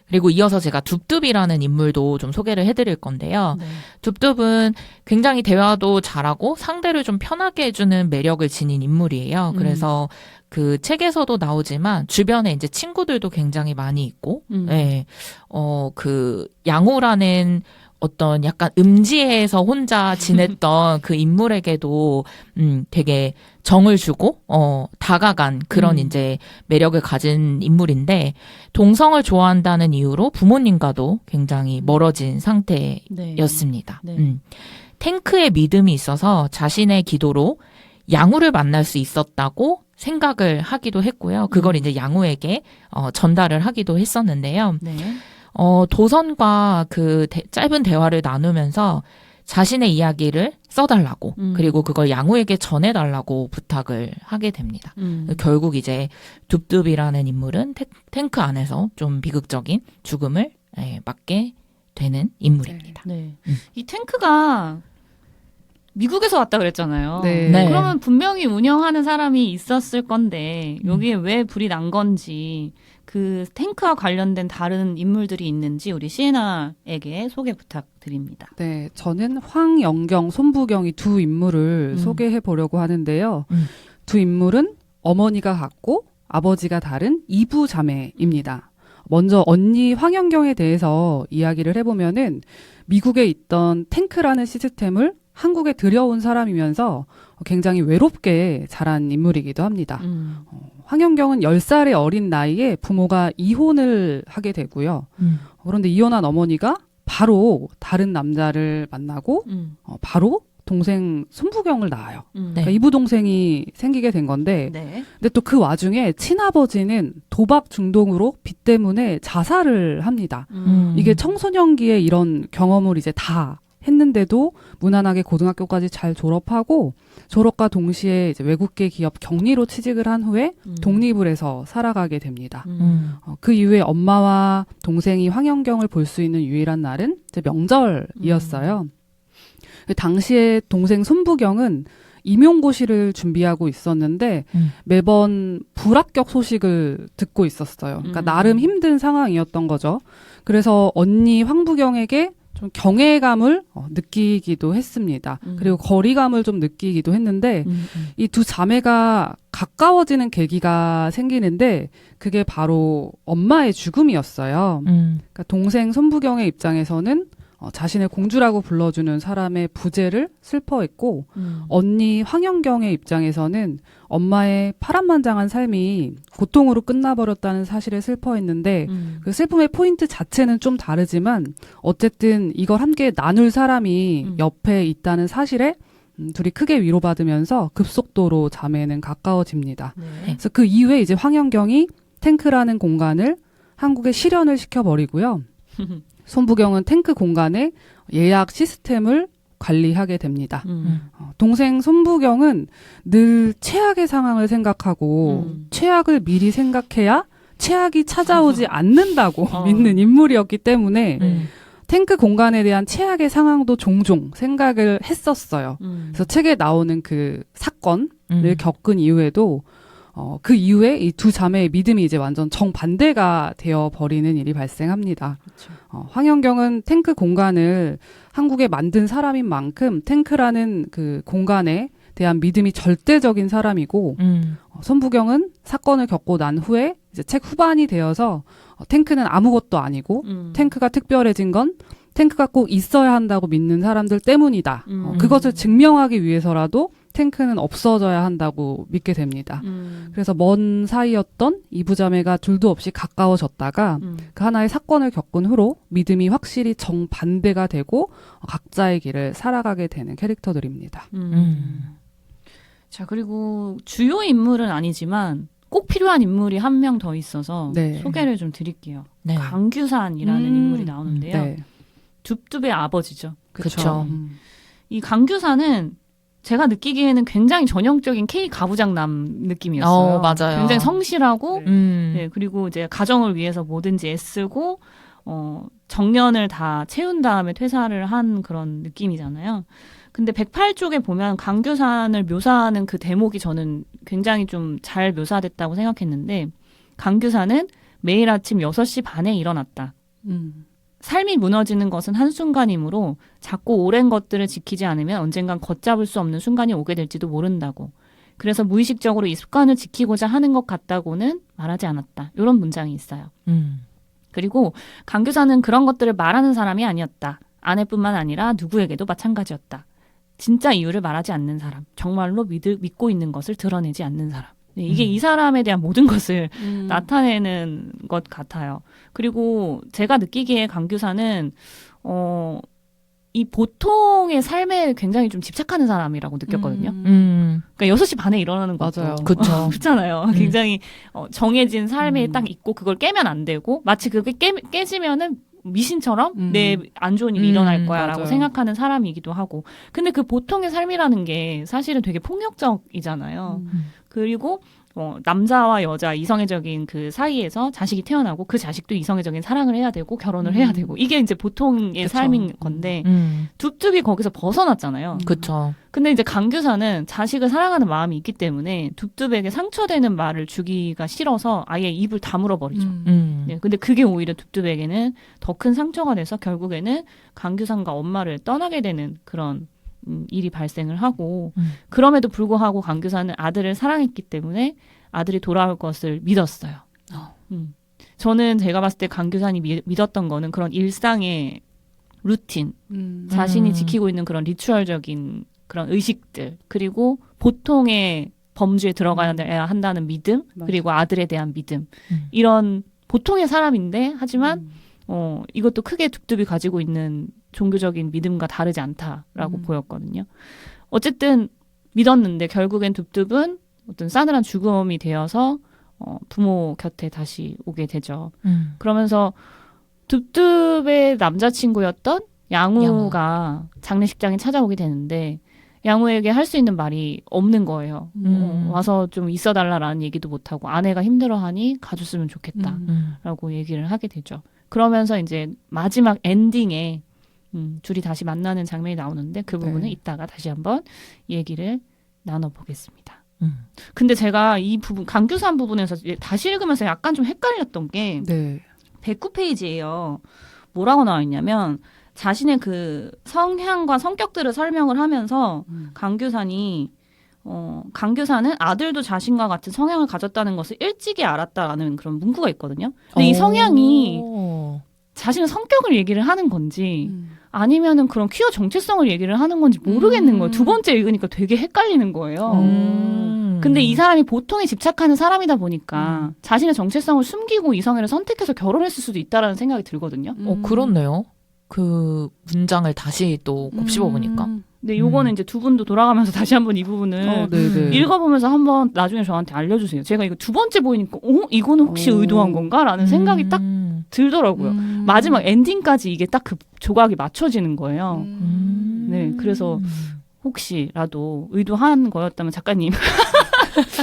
그리고 이어서 제가 둡둡이라는 인물도 좀 소개를 해드릴 건데요. 네. 둡둡은 굉장히 대화도 잘하고 상대를 좀 편하게 해주는 매력을 지닌 인물이에요. 그래서 그 책에서도 나오지만 주변에 이제 친구들도 굉장히 많이 있고, 네. 그 양우라는 어떤 약간 음지에서 혼자 지냈던 그 인물에게도 되게 정을 주고 다가간 그런 이제 매력을 가진 인물인데 동성을 좋아한다는 이유로 부모님과도 굉장히 멀어진 상태였습니다. 네. 탱크의 믿음이 있어서 자신의 기도로 양우를 만날 수 있었다고 생각을 하기도 했고요. 그걸 이제 양우에게 전달을 하기도 했었는데요. 네. 도선과 그 짧은 대화를 나누면서 자신의 이야기를 써달라고 그리고 그걸 양우에게 전해달라고 부탁을 하게 됩니다. 결국 이제 둡둡이라는 인물은 탱크 안에서 좀 비극적인 죽음을 맞게 되는 인물입니다. 네. 이 탱크가 미국에서 왔다 그랬잖아요. 네. 네. 그러면 분명히 운영하는 사람이 있었을 건데 여기에 왜 불이 난 건지 그 탱크와 관련된 다른 인물들이 있는지 우리 시에나에게 소개 부탁드립니다. 네, 저는 황영경, 손부경이 두 인물을 소개해 보려고 하는데요. 두 인물은 어머니가 같고 아버지가 다른 이부 자매입니다. 먼저 언니 황영경에 대해서 이야기를 해보면은 미국에 있던 탱크라는 시스템을 한국에 들여온 사람이면서 굉장히 외롭게 자란 인물이기도 합니다. 황영경은 10살의 어린 나이에 부모가 이혼을 하게 되고요. 그런데 이혼한 어머니가 바로 다른 남자를 만나고 바로 동생 손부경을 낳아요. 그러니까 이부 동생이 생기게 된 건데 네. 근데 또 그 와중에 친아버지는 도박 중독으로 빚 때문에 자살을 합니다. 이게 청소년기에 이런 경험을 이제 다 했는데도 무난하게 고등학교까지 잘 졸업하고 졸업과 동시에 이제 외국계 기업 경리로 취직을 한 후에 독립을 해서 살아가게 됩니다. 그 이후에 엄마와 동생이 황영경을 볼 수 있는 유일한 날은 이제 명절이었어요. 당시에 동생 손부경은 임용고시를 준비하고 있었는데 매번 불합격 소식을 듣고 있었어요. 그러니까 나름 힘든 상황이었던 거죠. 그래서 언니 황부경에게 좀 경외감을 느끼기도 했습니다. 그리고 거리감을 좀 느끼기도 했는데 이 두 자매가 가까워지는 계기가 생기는데 그게 바로 엄마의 죽음이었어요. 그러니까 동생 손부경의 입장에서는 자신을 공주라고 불러주는 사람의 부재를 슬퍼했고 언니 황현경의 입장에서는 엄마의 파란만장한 삶이 고통으로 끝나버렸다는 사실에 슬퍼했는데 그 슬픔의 포인트 자체는 좀 다르지만 어쨌든 이걸 함께 나눌 사람이 옆에 있다는 사실에 둘이 크게 위로받으면서 급속도로 자매는 가까워집니다. 네. 그래서 그 이후에 이제 황현경이 탱크라는 공간을 한국에 실현을 시켜버리고요. 손부경은 탱크 공간의 예약 시스템을 관리하게 됩니다. 동생 손부경은 늘 최악의 상황을 생각하고 최악을 미리 생각해야 최악이 찾아오지 않는다고 믿는 인물이었기 때문에 탱크 공간에 대한 최악의 상황도 종종 생각을 했었어요. 그래서 책에 나오는 그 사건을 겪은 이후에도 그 이후에 이 두 자매의 믿음이 이제 완전 정반대가 되어버리는 일이 발생합니다. 그렇죠. 황현경은 탱크 공간을 한국에 만든 사람인 만큼 탱크라는 그 공간에 대한 믿음이 절대적인 사람이고 손부경은 사건을 겪고 난 후에 이제 책 후반이 되어서 탱크는 아무것도 아니고 탱크가 특별해진 건 탱크가 꼭 있어야 한다고 믿는 사람들 때문이다. 그것을 증명하기 위해서라도 탱크는 없어져야 한다고 믿게 됩니다. 그래서 먼 사이였던 이부자매가 둘도 없이 가까워졌다가 그 하나의 사건을 겪은 후로 믿음이 확실히 정반대가 되고 각자의 길을 살아가게 되는 캐릭터들입니다. 자, 그리고 주요 인물은 아니지만 꼭 필요한 인물이 한 명 더 있어서 네. 소개를 좀 드릴게요. 네. 강규산이라는 인물이 나오는데요. 네. 둡둡의 아버지죠. 그쵸. 이 강규산은 제가 느끼기에는 굉장히 전형적인 K 가부장남 느낌이었어요. 맞아요. 굉장히 성실하고, 네. 네, 그리고 이제 가정을 위해서 뭐든지 애쓰고, 정년을 다 채운 다음에 퇴사를 한 그런 느낌이잖아요. 근데 108쪽에 보면 강규산을 묘사하는 그 대목이 저는 굉장히 좀 잘 묘사됐다고 생각했는데, 강규산은 매일 아침 6시 반에 일어났다. 삶이 무너지는 것은 한순간이므로 작고 오랜 것들을 지키지 않으면 언젠간 걷잡을 수 없는 순간이 오게 될지도 모른다고. 그래서 무의식적으로 이 습관을 지키고자 하는 것 같다고는 말하지 않았다. 이런 문장이 있어요. 그리고 강규사는 그런 것들을 말하는 사람이 아니었다. 아내뿐만 아니라 누구에게도 마찬가지였다. 진짜 이유를 말하지 않는 사람. 정말로 믿고 있는 것을 드러내지 않는 사람. 네, 이게 이 사람에 대한 모든 것을 나타내는 것 같아요. 그리고 제가 느끼기에 강규사는 이 보통의 삶에 굉장히 좀 집착하는 사람이라고 느꼈거든요. 그러니까 6시 반에 일어나는 것도 맞아요. 그쵸. 그렇잖아요. 굉장히 정해진 삶에 딱 있고 그걸 깨면 안 되고 마치 그게 깨지면은 미신처럼 내 안 좋은 일이 일어날 거야라고 맞아요. 생각하는 사람이기도 하고. 근데 그 보통의 삶이라는 게 사실은 되게 폭력적이잖아요. 그리고 남자와 여자 이성애적인 그 사이에서 자식이 태어나고 그 자식도 이성애적인 사랑을 해야 되고 결혼을 해야 되고 이게 이제 보통의 그쵸. 삶인 건데 둡둡이 거기서 벗어났잖아요. 그쵸. 근데 이제 강규사는 자식을 사랑하는 마음이 있기 때문에 둡둡에게 상처되는 말을 주기가 싫어서 아예 입을 다물어 버리죠. 네, 근데 그게 오히려 둡둡에게는 더 큰 상처가 돼서 결국에는 강규산과 엄마를 떠나게 되는 그런 일이 발생을 하고 그럼에도 불구하고 강규사는 아들을 사랑했기 때문에 아들이 돌아올 것을 믿었어요. 저는 제가 봤을 때 강규산이 믿었던 거는 그런 일상의 루틴, 자신이 지키고 있는 그런 리추얼적인 그런 의식들, 그리고 보통의 범주에 들어가야 한다는 믿음, 맞아. 그리고 아들에 대한 믿음, 이런 보통의 사람인데 하지만 이것도 크게 둡둡이 가지고 있는 종교적인 믿음과 다르지 않다라고 보였거든요. 어쨌든 믿었는데 결국엔 둡둡은 어떤 싸늘한 죽음이 되어서 부모 곁에 다시 오게 되죠. 그러면서 둡둡의 남자친구였던 양우가 장례식장에 찾아오게 되는데 양우에게 할 수 있는 말이 없는 거예요. 와서 좀 있어달라라는 얘기도 못하고 아내가 힘들어하니 가줬으면 좋겠다라고 얘기를 하게 되죠. 그러면서 이제 마지막 엔딩에 둘이 다시 만나는 장면이 나오는데 그 부분은 네. 이따가 다시 한번 얘기를 나눠보겠습니다. 근데 제가 이 부분 강규산 부분에서 다시 읽으면서 약간 좀 헷갈렸던 게 네. 109페이지예요. 뭐라고 나와 있냐면 자신의 그 성향과 성격들을 설명을 하면서 강규산이 강규산은 아들도 자신과 같은 성향을 가졌다는 것을 일찍이 알았다라는 그런 문구가 있거든요. 근데 이 성향이 자신의 성격을 얘기를 하는 건지 아니면은 그런 퀴어 정체성을 얘기를 하는 건지 모르겠는 거예요. 두 번째 읽으니까 되게 헷갈리는 거예요. 근데 이 사람이 보통에 집착하는 사람이다 보니까 자신의 정체성을 숨기고 이성애를 선택해서 결혼했을 수도 있다라는 생각이 들거든요. 그렇네요. 그 문장을 다시 또 곱씹어 보니까. 근데 요거는 이제 두 분도 돌아가면서 다시 한번 이 부분을 네네. 읽어보면서 한번 나중에 저한테 알려주세요. 제가 이거 두 번째 보이니까 이거는 혹시 의도한 건가? 라는 생각이 딱 들더라고요. 마지막 엔딩까지 이게 딱 그 조각이 맞춰지는 거예요. 네, 그래서 혹시라도 의도한 거였다면 작가님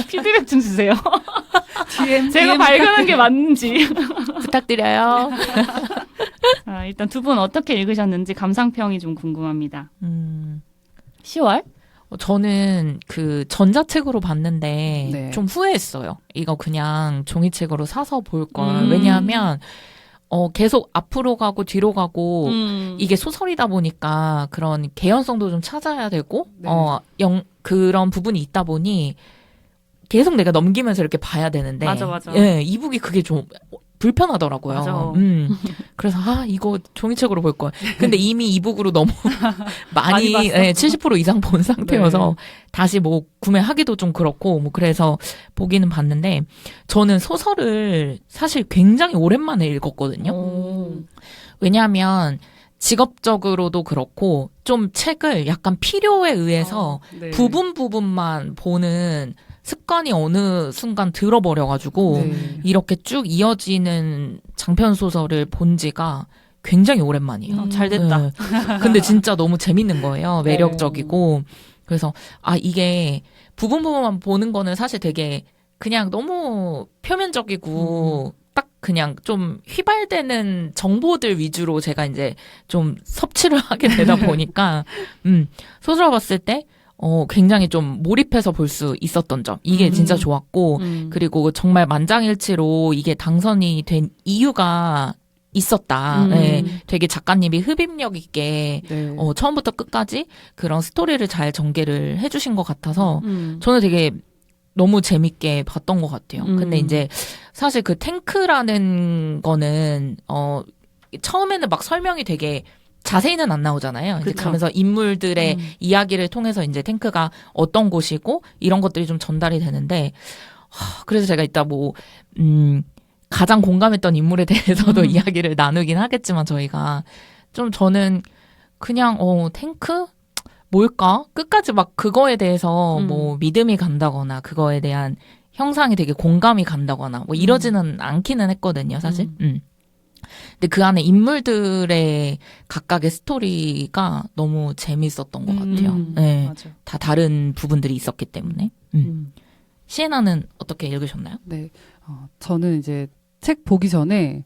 피드백 좀 주세요. 제가 발견한 게 맞는지 부탁드려요. 일단 두 분 어떻게 읽으셨는지 감상평이 좀 궁금합니다. 10월? 저는 그 전자책으로 봤는데 네. 좀 후회했어요. 이거 그냥 종이책으로 사서 볼 걸. 왜냐하면 계속 앞으로 가고 뒤로 가고 이게 소설이다 보니까 그런 개연성도 좀 찾아야 되고 네. 그런 부분이 있다 보니 계속 내가 넘기면서 이렇게 봐야 되는데 맞아. 예, 이북이 그게 좀 불편하더라고요. 맞아. 그래서 이거 종이책으로 볼 걸. 근데 이미 이북으로 너무 많이 많이 봤어. 70% 이상 본 상태여서 네. 다시 뭐 구매하기도 좀 그렇고 뭐 그래서 보기는 봤는데 저는 소설을 사실 굉장히 오랜만에 읽었거든요. 왜냐하면 직업적으로도 그렇고 좀 책을 약간 필요에 의해서 네. 부분만 보는 습관이 어느 순간 들어버려가지고 네. 이렇게 쭉 이어지는 장편 소설을 본 지가 굉장히 오랜만이에요. 잘 됐다. 네. 근데 진짜 너무 재밌는 거예요. 매력적이고. 그래서 이게 부분만 보는 거는 사실 되게 그냥 너무 표면적이고 딱 그냥 좀 휘발되는 정보들 위주로 제가 이제 좀 섭취를 하게 되다 보니까 소설을 봤을 때 굉장히 좀 몰입해서 볼 수 있었던 점. 이게 진짜 좋았고, 그리고 정말 만장일치로 이게 당선이 된 이유가 있었다. 네, 되게 작가님이 흡입력 있게, 네. 처음부터 끝까지 그런 스토리를 잘 전개를 해주신 것 같아서, 저는 되게 너무 재밌게 봤던 것 같아요. 근데 이제 사실 그 탱크라는 거는, 처음에는 막 설명이 되게 자세히는 안 나오잖아요. 이제 그쵸. 가면서 인물들의 이야기를 통해서 이제 탱크가 어떤 곳이고 이런 것들이 좀 전달이 되는데 그래서 제가 이따 가장 공감했던 인물에 대해서도 이야기를 나누긴 하겠지만 저희가 좀 저는 그냥 탱크 뭘까? 끝까지 막 그거에 대해서 뭐 믿음이 간다거나 그거에 대한 형상이 되게 공감이 간다거나 뭐 이러지는 않기는 했거든요, 사실. 근데 그 안에 인물들의 각각의 스토리가 너무 재밌었던 것 같아요. 네. 맞아. 다 다른 부분들이 있었기 때문에. 시에나는 어떻게 읽으셨나요? 네. 저는 이제 책 보기 전에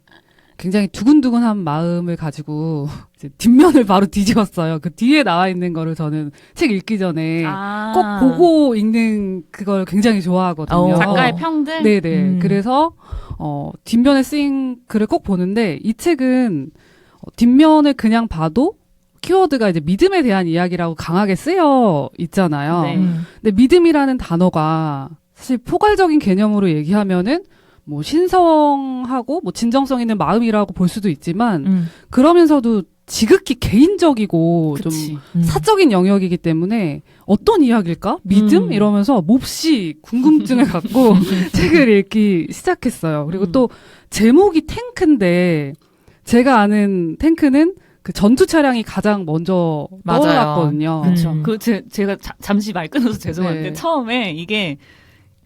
굉장히 두근두근한 마음을 가지고 이제 뒷면을 바로 뒤집었어요. 그 뒤에 나와 있는 거를 저는 책 읽기 전에 꼭 보고 읽는 그걸 굉장히 좋아하거든요. 작가의 평들? 네네. 그래서 뒷면에 쓰인 글을 꼭 보는데 이 책은 뒷면을 그냥 봐도 키워드가 이제 믿음에 대한 이야기라고 강하게 쓰여 있잖아요. 네. 근데 믿음이라는 단어가 사실 포괄적인 개념으로 얘기하면은 뭐 신성하고 뭐 진정성 있는 마음이라고 볼 수도 있지만 그러면서도 지극히 개인적이고 그치. 좀 사적인 영역이기 때문에 어떤 이야기일까? 믿음? 이러면서 몹시 궁금증을 갖고 책을 읽기 시작했어요. 그리고 또 제목이 탱크인데 제가 아는 탱크는 그 전투 차량이 가장 먼저 맞아요. 떠올랐거든요. 그렇죠. 제가 잠시 말 끊어서 죄송한데 네. 처음에 이게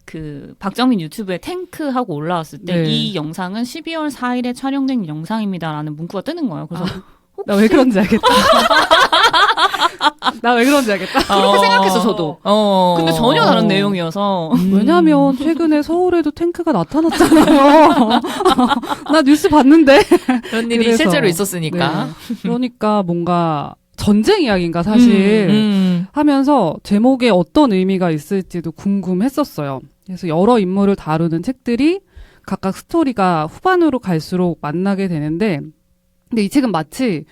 그 박정민 유튜브에 탱크 하고 올라왔을 때 이 네. 영상은 12월 4일에 촬영된 영상입니다라는 문구가 뜨는 거예요. 그래서 나 왜 그런지 알겠다. 나 왜 그런지 알겠다. 그렇게 생각했어 저도. 근데 전혀 다른 내용이어서 왜냐면 최근에 서울에도 탱크가 나타났잖아요. 나 뉴스 봤는데. 그런 일이 그래서, 실제로 있었으니까. 네. 그러니까 뭔가 전쟁 이야기인가 사실 하면서 제목에 어떤 의미가 있을지도 궁금했었어요. 그래서 여러 인물을 다루는 책들이 각각 스토리가 후반으로 갈수록 만나게 되는데 근데 이 책은 마치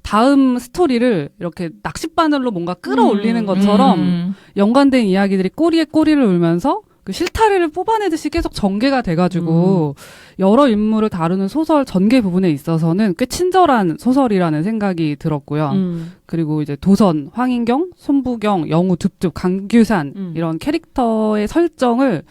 다음 스토리를 이렇게 낚싯바늘로 뭔가 끌어올리는 것처럼 연관된 이야기들이 꼬리에 꼬리를 울면서 그 실타래를 뽑아내듯이 계속 전개가 돼가지고 여러 인물을 다루는 소설 전개 부분에 있어서는 꽤 친절한 소설이라는 생각이 들었고요. 그리고 이제 도선, 황인경, 손부경, 영우, 둡둡, 강규산 이런 캐릭터의 설정을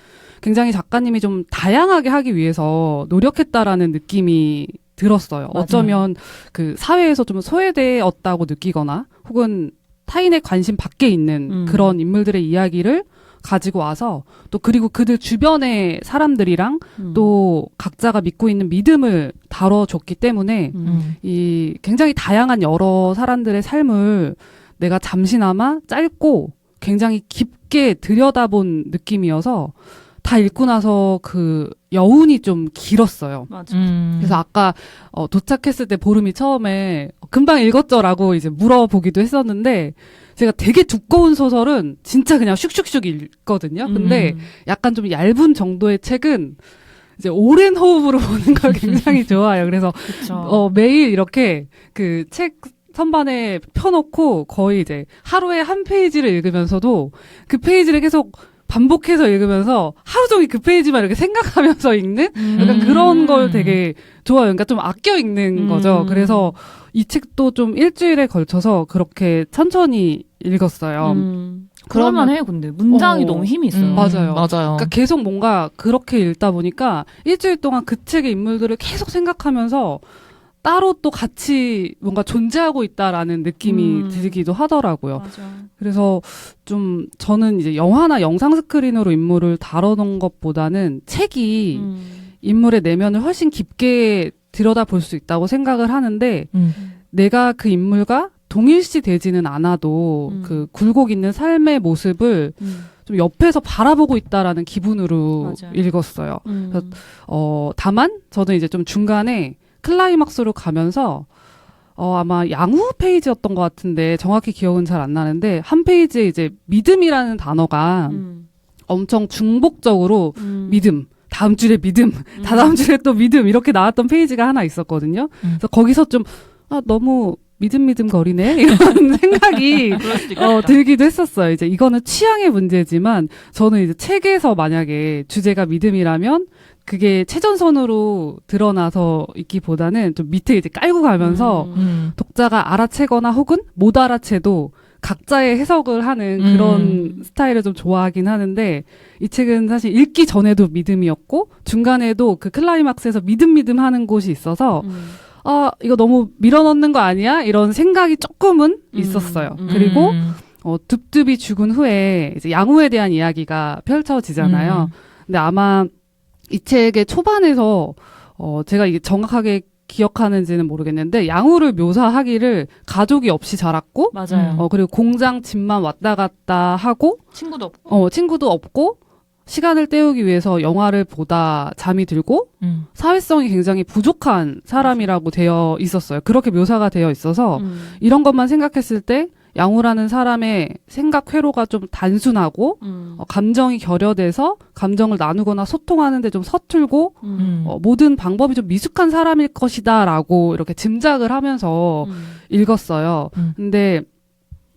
굉장히 작가님이 좀 다양하게 하기 위해서 노력했다라는 느낌이 들었어요. 맞아요. 어쩌면 그 사회에서 좀 소외되었다고 느끼거나 혹은 타인의 관심 밖에 있는 그런 인물들의 이야기를 가지고 와서 또 그리고 그들 주변의 사람들이랑 또 각자가 믿고 있는 믿음을 다뤄줬기 때문에 이 굉장히 다양한 여러 사람들의 삶을 내가 잠시나마 짧고 굉장히 깊게 들여다본 느낌이어서 다 읽고 나서 그 여운이 좀 길었어요. 맞아. 그래서 아까 도착했을 때 보름이 처음에 금방 읽었죠라고 이제 물어보기도 했었는데 제가 되게 두꺼운 소설은 진짜 그냥 슉슉슉 읽거든요. 근데 약간 좀 얇은 정도의 책은 이제 오랜 호흡으로 보는 걸 굉장히 좋아해요. 그래서 그쵸. 매일 이렇게 그 책 선반에 펴놓고 거의 이제 하루에 한 페이지를 읽으면서도 그 페이지를 계속 반복해서 읽으면서 하루 종일 그 페이지만 이렇게 생각하면서 읽는 약간 그런 걸 되게 좋아요. 그러니까 좀 아껴 읽는 거죠. 그래서 이 책도 좀 일주일에 걸쳐서 그렇게 천천히 읽었어요. 그럴만해요. 근데 문장이 너무 힘이 있어요. 맞아요. 맞아요. 그러니까 계속 뭔가 그렇게 읽다 보니까 일주일 동안 그 책의 인물들을 계속 생각하면서 따로 또 같이 뭔가 존재하고 있다라는 느낌이 들기도 하더라고요. 맞아. 그래서 좀 저는 이제 영화나 영상 스크린으로 인물을 다뤄놓은 것보다는 책이 인물의 내면을 훨씬 깊게 들여다볼 수 있다고 생각을 하는데 내가 그 인물과 동일시 되지는 않아도 그 굴곡 있는 삶의 모습을 좀 옆에서 바라보고 있다라는 기분으로 맞아요. 읽었어요. 그래서 다만 저는 이제 좀 중간에 클라이막스로 가면서 아마 양후 페이지였던 것 같은데 정확히 기억은 잘 안 나는데 한 페이지에 이제 믿음이라는 단어가 엄청 중복적으로 믿음, 다음 줄에 믿음, 다다음 줄에 또 믿음 이렇게 나왔던 페이지가 하나 있었거든요. 그래서 거기서 좀 너무 믿음 거리네 이런 생각이 그럴 수도 있겠다. 들기도 했었어요. 이제 이거는 취향의 문제지만 저는 이제 책에서 만약에 주제가 믿음이라면 그게 최전선으로 드러나서 있기보다는 좀 밑에 이제 깔고 가면서 독자가 알아채거나 혹은 못 알아채도 각자의 해석을 하는 그런 스타일을 좀 좋아하긴 하는데 이 책은 사실 읽기 전에도 믿음이었고 중간에도 그 클라이막스에서 믿음 하는 곳이 있어서 이거 너무 밀어넣는 거 아니야? 이런 생각이 조금은 있었어요. 그리고 둡둡이 죽은 후에 이제 양후에 대한 이야기가 펼쳐지잖아요. 근데 아마 이 책의 초반에서 제가 이게 정확하게 기억하는지는 모르겠는데 양후를 묘사하기를 가족이 없이 자랐고 맞아요. 그리고 공장 집만 왔다 갔다 하고 친구도 없고. 친구도 없고 시간을 때우기 위해서 영화를 보다 잠이 들고 사회성이 굉장히 부족한 사람이라고 되어 있었어요. 그렇게 묘사가 되어 있어서 이런 것만 생각했을 때 양후라는 사람의 생각 회로가 좀 단순하고 감정이 결여돼서 감정을 나누거나 소통하는데 좀 서툴고 모든 방법이 좀 미숙한 사람일 것이다라고 이렇게 짐작을 하면서 읽었어요. 근데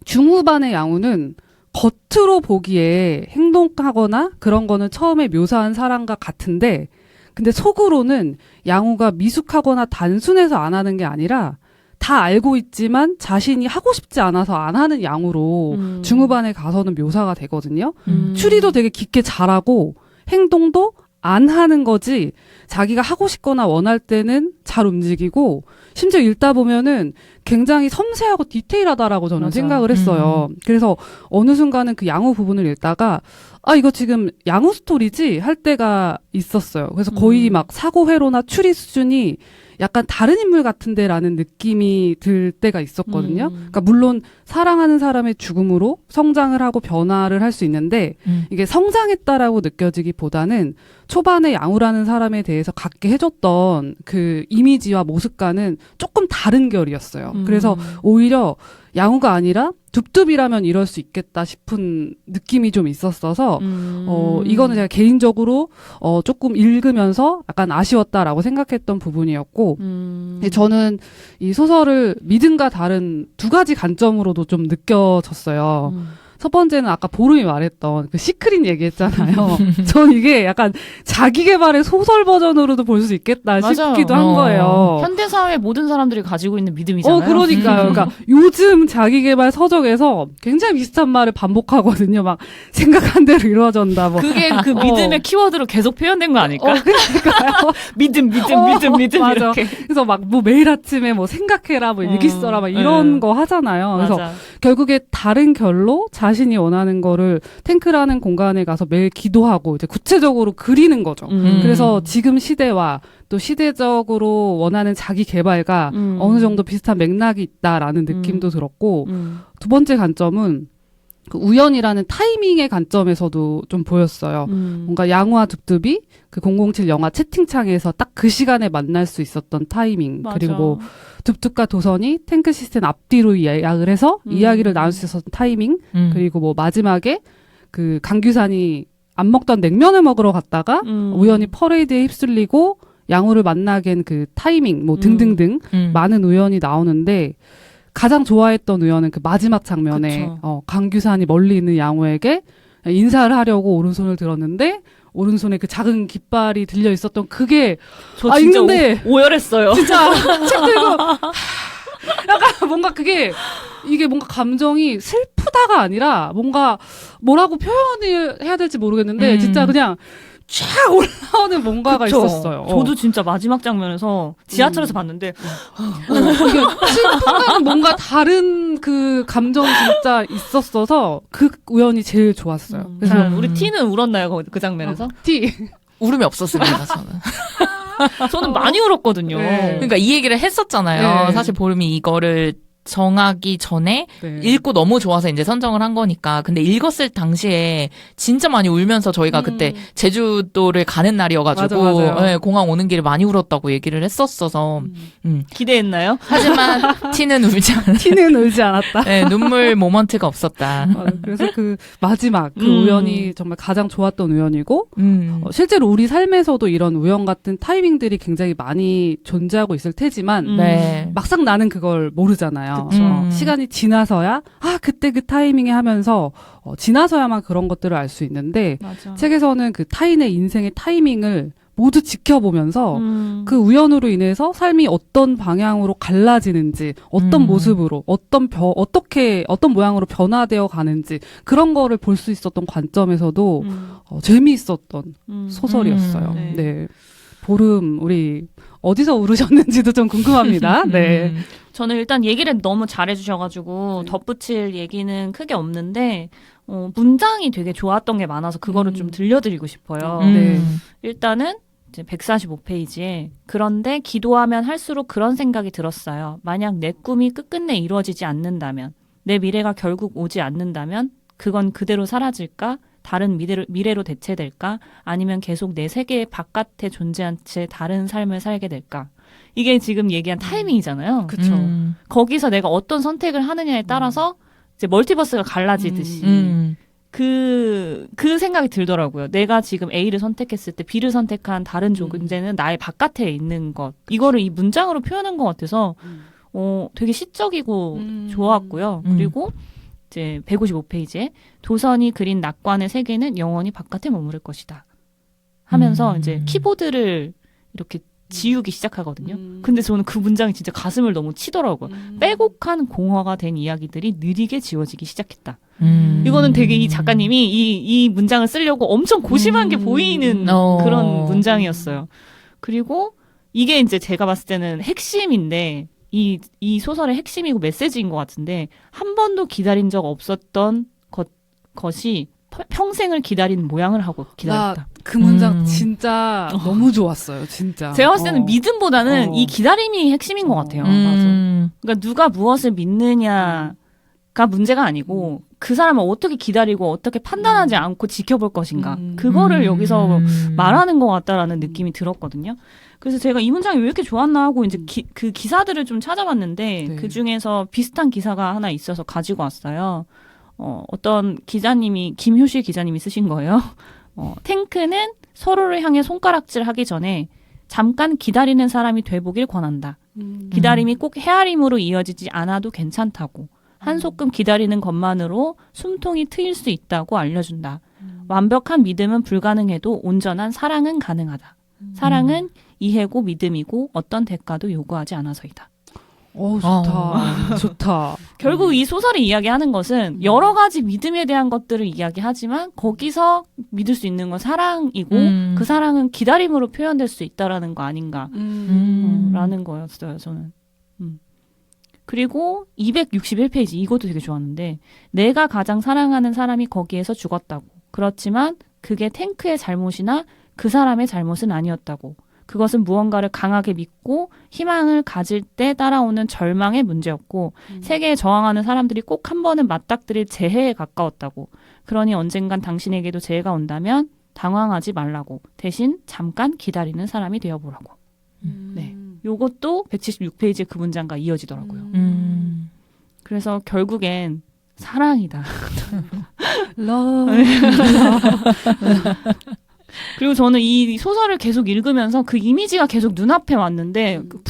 중후반의 양후는 겉으로 보기에 행동하거나 그런 거는 처음에 묘사한 사람과 같은데 근데 속으로는 양후가 미숙하거나 단순해서 안 하는 게 아니라 다 알고 있지만 자신이 하고 싶지 않아서 안 하는 양으로 중후반에 가서는 묘사가 되거든요. 추리도 되게 깊게 잘하고 행동도 안 하는 거지 자기가 하고 싶거나 원할 때는 잘 움직이고 심지어 읽다 보면은 굉장히 섬세하고 디테일하다라고 저는 맞아. 생각을 했어요. 그래서 어느 순간은 그 양후 부분을 읽다가 이거 지금 양후 스토리지 할 때가 있었어요. 그래서 거의 막 사고 회로나 추리 수준이 약간 다른 인물 같은데라는 느낌이 들 때가 있었거든요. 그러니까 물론 사랑하는 사람의 죽음으로 성장을 하고 변화를 할 수 있는데 이게 성장했다라고 느껴지기보다는 초반에 양우라는 사람에 대해서 갖게 해줬던 그 이미지와 모습과는 조금 다른 결이었어요. 그래서 오히려 양우가 아니라 둡둡이라면 이럴 수 있겠다 싶은 느낌이 좀 있었어서 이거는 제가 개인적으로 조금 읽으면서 약간 아쉬웠다라고 생각했던 부분이었고 저는 이 소설을 믿음과 다른 두 가지 관점으로도 좀 느껴졌어요. 첫 번째는 아까 보름이 말했던 그 시크릿 얘기했잖아요. 전 이게 약간 자기 개발의 소설 버전으로도 볼 수 있겠다 맞아요. 싶기도 한 거예요. 현대사회 모든 사람들이 가지고 있는 믿음이잖아요. 그러니까요. 그러니까 요즘 자기 개발 서적에서 굉장히 비슷한 말을 반복하거든요. 막 생각한 대로 이루어진다. 뭐. 그게 그 믿음의 키워드로 계속 표현된 거 아닐까? 그러니까요. 믿음 맞아. 이렇게. 그래서 막 뭐 매일 아침에 뭐 생각해라, 뭐 일기 써라, 막 이런 거 하잖아요. 그래서 맞아. 결국에 다른 결로 자신이 원하는 거를 탱크라는 공간에 가서 매일 기도하고 이제 구체적으로 그리는 거죠. 그래서 지금 시대와 또 시대적으로 원하는 자기 개발과 어느 정도 비슷한 맥락이 있다라는 느낌도 들었고 두 번째 관점은 그 우연이라는 타이밍의 관점에서도 좀 보였어요. 뭔가 양우와 둡둡이 그 007 영화 채팅창에서 딱 그 시간에 만날 수 있었던 타이밍. 맞아. 그리고 뭐 둡둡과 도선이 탱크 시스템 앞뒤로 예약을 해서 이야기를 나눌 수 있었던 타이밍. 그리고 뭐 마지막에 그 강규산이 안 먹던 냉면을 먹으러 갔다가 우연히 퍼레이드에 휩쓸리고 양우를 만나게 한 그 타이밍 뭐 등등등 많은 우연이 나오는데 가장 좋아했던 우연은 그 마지막 장면에 강규산이 멀리 있는 양우에게 인사를 하려고 오른손을 들었는데 오른손에 그 작은 깃발이 들려 있었던 그게 저 진짜 읽는데 오열했어요. 진짜 책 들고 약간 뭔가 그게 이게 뭔가 감정이 슬프다가 아니라 뭔가 뭐라고 표현을 해야 될지 모르겠는데 진짜 그냥 쫙 올라오는 뭔가가 그쵸. 있었어요. 저도 진짜 마지막 장면에서 지하철에서 봤는데 이게 슬픔과는 뭔가 다른 그 감정이 진짜 있었어서 그 우연이 제일 좋았어요. 그래서 우리 티는 울었나요? 그 장면에서? 티. 울음이 없었습니다, 저는. 저는 많이 울었거든요. 네. 그러니까 이 얘기를 했었잖아요. 네. 사실 보름이 이거를 정하기 전에 네. 읽고 너무 좋아서 이제 선정을 한 거니까. 근데 읽었을 당시에 진짜 많이 울면서 저희가 그때 제주도를 가는 날이어가지고 맞아요. 네, 공항 오는 길에 많이 울었다고 얘기를 했었어서 기대했나요? 하지만 티는 울지 않았다. 티는 울지 않았다. 네, 눈물 모먼트가 없었다. 그래서 그 마지막 그 우연이 정말 가장 좋았던 우연이고 실제로 우리 삶에서도 이런 우연 같은 타이밍들이 굉장히 많이 존재하고 있을 테지만 네. 막상 나는 그걸 모르잖아요. 시간이 지나서야 그때 그 타이밍에 하면서 지나서야만 그런 것들을 알 수 있는데 맞아. 책에서는 그 타인의 인생의 타이밍을 모두 지켜보면서 그 우연으로 인해서 삶이 어떤 방향으로 갈라지는지, 어떤 모습으로, 어떤 모양으로 변화되어 가는지 그런 거를 볼 수 있었던 관점에서도 재미있었던 소설이었어요. 네. 보름 우리 어디서 울으셨는지도 좀 궁금합니다. 네. 저는 일단 얘기를 너무 잘해주셔가지고 덧붙일 얘기는 크게 없는데 문장이 되게 좋았던 게 많아서 그거를 좀 들려드리고 싶어요. 네. 일단은 이제 145페이지에 그런데 기도하면 할수록 그런 생각이 들었어요. 만약 내 꿈이 끝끝내 이루어지지 않는다면, 내 미래가 결국 오지 않는다면 그건 그대로 사라질까? 다른 미래로 대체될까? 아니면 계속 내 세계 바깥에 존재한 채 다른 삶을 살게 될까? 이게 지금 얘기한 타이밍이잖아요. 그쵸. 거기서 내가 어떤 선택을 하느냐에 따라서 이제 멀티버스가 갈라지듯이 그 생각이 들더라고요. 내가 지금 A를 선택했을 때 B를 선택한 다른 존재는 나의 바깥에 있는 것. 이거를 이 문장으로 표현한 것 같아서 되게 시적이고 좋았고요. 그리고 이제 155페이지에 도선이 그린 낙관의 세계는 영원히 바깥에 머무를 것이다. 하면서 이제 키보드를 이렇게 지우기 시작하거든요. 근데 저는 그 문장이 진짜 가슴을 너무 치더라고요. 빼곡한 공허가 된 이야기들이 느리게 지워지기 시작했다. 이거는 되게 이 작가님이 이 문장을 쓰려고 엄청 고심한 게 보이는 그런 문장이었어요. 그리고 이게 이제 제가 봤을 때는 핵심인데 이 소설의 핵심이고 메시지인 것 같은데 한 번도 기다린 적 없었던 것이 평생을 기다린 모양을 하고 기다렸다. 그 문장 진짜 너무 좋았어요. 진짜. 제가 봤을 때는 믿음보다는 이 기다림이 핵심인 것 같아요. 맞아. 그러니까 누가 무엇을 믿느냐가 문제가 아니고 그 사람을 어떻게 기다리고 어떻게 판단하지 않고 지켜볼 것인가. 그거를 여기서 말하는 것 같다라는 느낌이 들었거든요. 그래서 제가 이 문장이 왜 이렇게 좋았나 하고 이제 그 기사들을 좀 찾아봤는데 네. 그 중에서 비슷한 기사가 하나 있어서 가지고 왔어요. 어떤 기자님이, 김효실 기자님이 쓰신 거예요. 탱크는 서로를 향해 손가락질 하기 전에 잠깐 기다리는 사람이 돼보길 권한다. 기다림이 꼭 헤아림으로 이어지지 않아도 괜찮다고. 한소끔 기다리는 것만으로 숨통이 트일 수 있다고 알려준다. 완벽한 믿음은 불가능해도 온전한 사랑은 가능하다. 사랑은 이해고 믿음이고 어떤 대가도 요구하지 않아서이다. 좋다. 좋다. 결국 이 소설이 이야기하는 것은 여러 가지 믿음에 대한 것들을 이야기하지만 거기서 믿을 수 있는 건 사랑이고 그 사랑은 기다림으로 표현될 수 있다라는 거 아닌가 라는 거였어요. 저는. 그리고 261페이지 이것도 되게 좋았는데 내가 가장 사랑하는 사람이 거기에서 죽었다고. 그렇지만 그게 탱크의 잘못이나 그 사람의 잘못은 아니었다고. 그것은 무언가를 강하게 믿고 희망을 가질 때 따라오는 절망의 문제였고 세계에 저항하는 사람들이 꼭 한 번은 맞닥뜨릴 재해에 가까웠다고. 그러니 언젠간 당신에게도 재해가 온다면 당황하지 말라고. 대신 잠깐 기다리는 사람이 되어보라고. 네. 요것도 176페이지의 그 문장과 이어지더라고요. 그래서 결국엔 사랑이다. 그리고 저는 이 소설을 계속 읽으면서 그 이미지가 계속 눈앞에 왔는데 그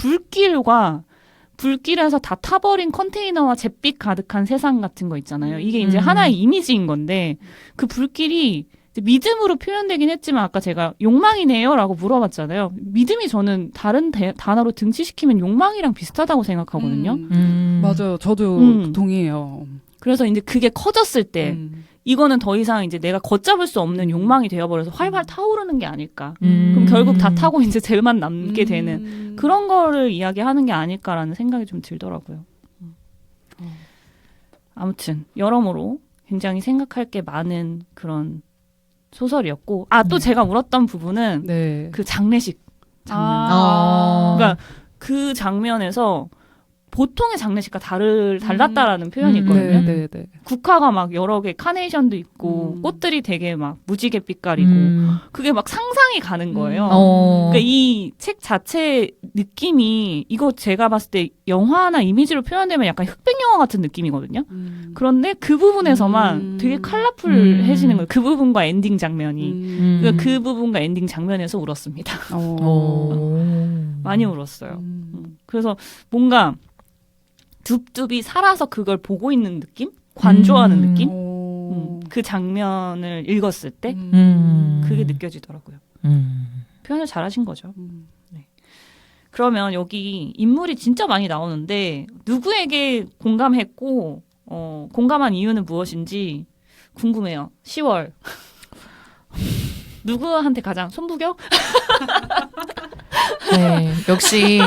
불길에서 다 타버린 컨테이너와 잿빛 가득한 세상 같은 거 있잖아요. 이게 이제 하나의 이미지인 건데 그 불길이 믿음으로 표현되긴 했지만 아까 제가 욕망이네요 라고 물어봤잖아요. 믿음이 저는 다른 단어로 등치시키면 욕망이랑 비슷하다고 생각하거든요. 맞아요. 저도 동의해요. 그래서 이제 그게 커졌을 때 이거는 더 이상 이제 내가 걷잡을 수 없는 욕망이 되어버려서 활활 타오르는 게 아닐까. 그럼 결국 다 타고 이제 쟤만 남게 되는 그런 거를 이야기하는 게 아닐까라는 생각이 좀 들더라고요. 아무튼 여러모로 굉장히 생각할 게 많은 그런 소설이었고 또 제가 울었던 부분은 네. 그 장례식 장면. 그러니까 그 장면에서 보통의 장례식과 달랐다라는 표현이 있거든요. 네. 국화가 막 여러 개 카네이션도 있고 꽃들이 되게 막 무지개 빛깔이고 그게 막 상상이 가는 거예요. 그러니까 이 책 자체 느낌이 이거 제가 봤을 때 영화나 이미지로 표현되면 약간 흑백 영화 같은 느낌이거든요. 그런데 그 부분에서만 되게 컬러풀해지는 거예요. 그 부분과 엔딩 장면이. 그러니까 그 부분과 엔딩 장면에서 울었습니다. 많이 울었어요. 그래서 뭔가 둡둡이 살아서 그걸 보고 있는 느낌? 관조하는 느낌? 그 장면을 읽었을 때 그게 느껴지더라고요. 표현을 잘하신 거죠. 네. 그러면 여기 인물이 진짜 많이 나오는데 누구에게 공감했고 공감한 이유는 무엇인지 궁금해요. 10월 누구한테 가장 손부경? 네, 역시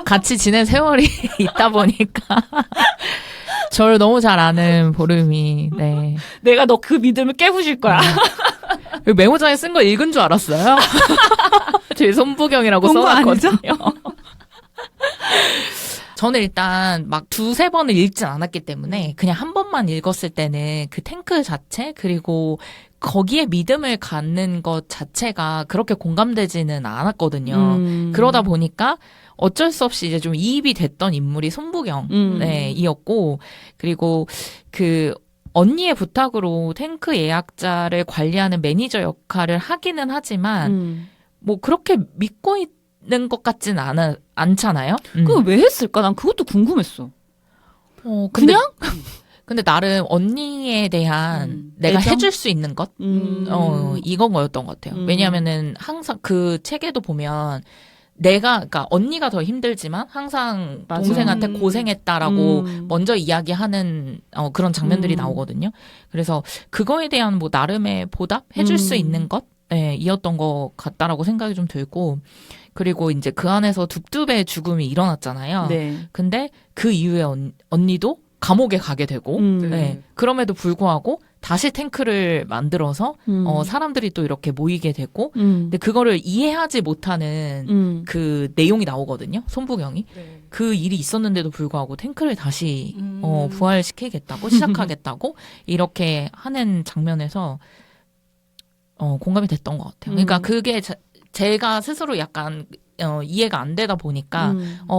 같이 지낸 세월이 있다 보니까 저를 너무 잘 아는 보름이. 네. 내가 너 그 믿음을 깨부실 거야. 메모장에 쓴 거 읽은 줄 알았어요. 제 손부경이라고 본거 써놨거든요. 저는 일단 막 두세 번을 읽진 않았기 때문에 그냥 한 번만 읽었을 때는 그 탱크 자체 그리고 거기에 믿음을 갖는 것 자체가 그렇게 공감되지는 않았거든요. 그러다 보니까 어쩔 수 없이 이제 좀 이입이 됐던 인물이 손부경 이었고 그리고 그 언니의 부탁으로 탱크 예약자를 관리하는 매니저 역할을 하기는 하지만 뭐 그렇게 믿고 있는 것 같진 않잖아요. 그거 왜 했을까? 난 그것도 궁금했어. 그냥? 근데 나름 언니에 대한 내가 애정? 해줄 수 있는 것? 이건 거였던 것 같아요. 왜냐면은 항상 그 책에도 보면 그러니까 언니가 더 힘들지만 항상 맞아. 동생한테 고생했다라고 먼저 이야기하는 그런 장면들이 나오거든요. 그래서 그거에 대한 뭐 나름의 보답? 해줄 수 있는 것? 이었던 것 같다라고 생각이 좀 들고 그리고 이제 그 안에서 둡둡의 죽음이 일어났잖아요. 네. 근데 그 이후에 언니도 감옥에 가게 되고 그럼에도 불구하고 다시 탱크를 만들어서 사람들이 또 이렇게 모이게 되고 근데 그거를 이해하지 못하는 그 내용이 나오거든요. 손부경이. 네. 그 일이 있었는데도 불구하고 탱크를 다시 부활시키겠다고 시작하겠다고 이렇게 하는 장면에서 공감이 됐던 것 같아요. 그러니까 그게 제가 스스로 약간 이해가 안 되다 보니까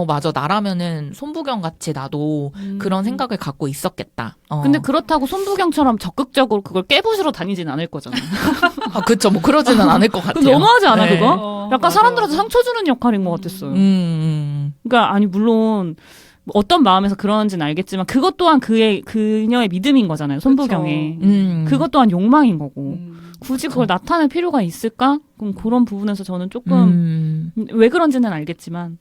맞아 나라면은 손부경 같이 나도 그런 생각을 갖고 있었겠다. 근데 그렇다고 손부경처럼 적극적으로 그걸 깨부수러 다니진 않을 거잖아. 아 그쵸 뭐 그러지는 않을 것 같아요. 너무하지 않아 네. 그거? 약간 사람들한테 상처 주는 역할인 것 같았어요. 그러니까 아니 물론 어떤 마음에서 그런지는 알겠지만 그것 또한 그녀의 믿음인 거잖아요. 손부경의. 그것 또한 욕망인 거고. 굳이 그걸 나타낼 필요가 있을까? 그럼 그런 부분에서 저는 조금 왜 그런지는 알겠지만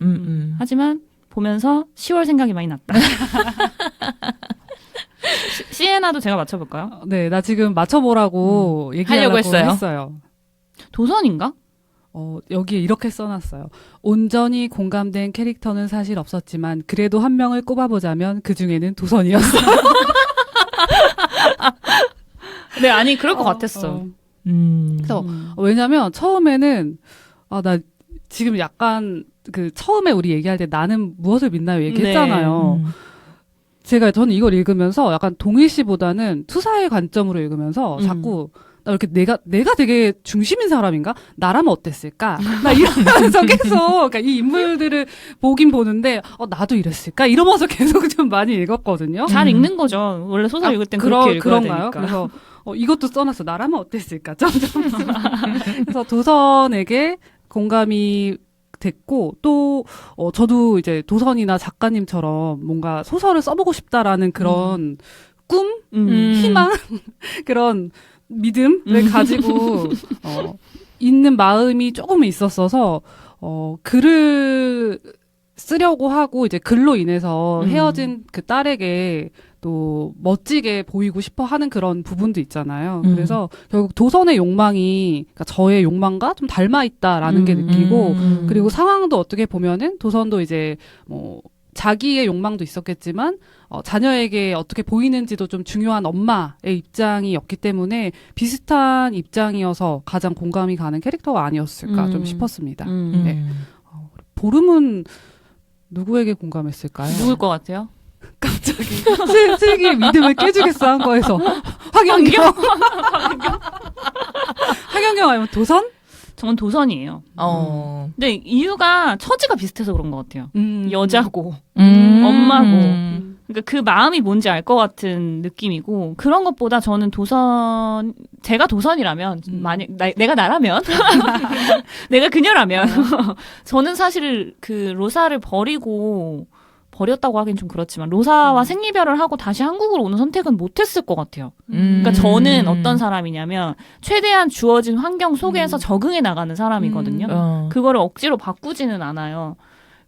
하지만 보면서 10월 생각이 많이 났다. 시에나도 제가 맞춰볼까요? 네, 나 지금 맞춰보라고 얘기하려고 했어요. 도선인가? 여기에 이렇게 써놨어요. 온전히 공감된 캐릭터는 사실 없었지만 그래도 한 명을 꼽아보자면 그 중에는 도선이었어. 네, 아니 그럴 것 같았어. 그래서 왜냐면 처음에는 나 지금 약간 그 처음에 우리 얘기할 때 나는 무엇을 믿나요 얘기했잖아요. 저는 이걸 읽으면서 약간 동일 씨보다는 투사의 관점으로 읽으면서 자꾸 나 이렇게 내가 되게 중심인 사람인가? 나라면 어땠을까? 나 이러면서 계속 그러니까 이 인물들을 보긴 보는데 나도 이랬을까? 이러면서 계속 좀 많이 읽었거든요. 잘 읽는 거죠. 원래 소설 읽을 땐 그렇게 읽어야 그런가요? 되니까. 그래서 이것도 써놨어. 나라면 어땠을까? 점점. 그래서 도선에게 공감이 됐고 또 저도 이제 도선이나 작가님처럼 뭔가 소설을 써보고 싶다라는 그런 꿈, 희망 그런 믿음을 가지고 있는 마음이 조금은 있었어서 글을 쓰려고 하고 이제 글로 인해서 헤어진 그 딸에게 또 멋지게 보이고 싶어 하는 그런 부분도 있잖아요. 그래서 결국 도선의 욕망이 그러니까 저의 욕망과 좀 닮아 있다라는 게 느끼고 그리고 상황도 어떻게 보면은 도선도 이제 뭐 자기의 욕망도 있었겠지만 자녀에게 어떻게 보이는지도 좀 중요한 엄마의 입장이었기 때문에 비슷한 입장이어서 가장 공감이 가는 캐릭터가 아니었을까 좀 싶었습니다. 네. 보름은 누구에게 공감했을까요? 누굴 것 같아요? 갑자기 슬기 믿음을 깨주겠어 한 거에서 황영경 황영경 아니면 도선? 저는 도선이에요. 근데 이유가 처지가 비슷해서 그런 것 같아요. 여자고 엄마고 그러니까 그 마음이 뭔지 알 것 같은 느낌이고 그런 것보다 저는 제가 도선이라면 만약 내가 나라면 내가 그녀라면 저는 사실 그 로사를 버렸다고 하긴 좀 그렇지만 로사와 생리별을 하고 다시 한국으로 오는 선택은 못했을 것 같아요. 그러니까 저는 어떤 사람이냐면 최대한 주어진 환경 속에서 적응해 나가는 사람이거든요. 그거를 억지로 바꾸지는 않아요.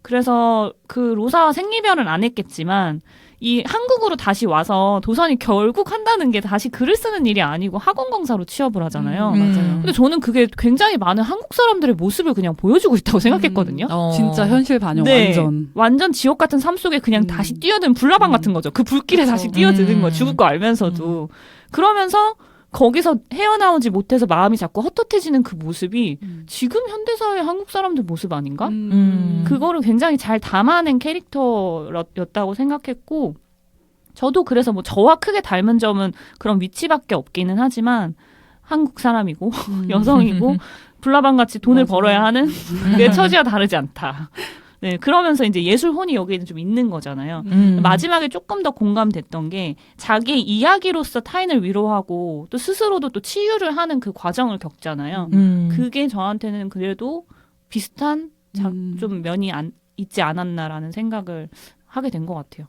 그래서 그 로사와 생리별은 안 했겠지만 이 한국으로 다시 와서 도선이 결국 한다는 게 다시 글을 쓰는 일이 아니고 학원 강사로 취업을 하잖아요. 맞아요. 근데 저는 그게 굉장히 많은 한국 사람들의 모습을 그냥 보여주고 있다고 생각했거든요. 진짜 현실 반영 네. 완전 지옥 같은 삶 속에 그냥 다시 뛰어드는 불나방 같은 거죠. 그 불길에 그쵸. 다시 뛰어드는 거 죽을 거 알면서도. 그러면서 거기서 헤어나오지 못해서 마음이 자꾸 헛헛해지는 그 모습이 지금 현대사회 한국 사람들 모습 아닌가? 그거를 굉장히 잘 담아낸 캐릭터였다고 생각했고 저도 그래서 뭐 저와 크게 닮은 점은 그런 위치밖에 없기는 하지만 한국 사람이고 여성이고 불나방같이 돈을 맞아. 벌어야 하는 내 처지와 다르지 않다. 네, 그러면서 이제 예술혼이 여기에는 좀 있는 거잖아요. 마지막에 조금 더 공감됐던 게 자기 이야기로서 타인을 위로하고 또 스스로도 또 치유를 하는 그 과정을 겪잖아요. 그게 저한테는 그래도 비슷한 좀 면이 있지 않았나라는 생각을 하게 된 것 같아요.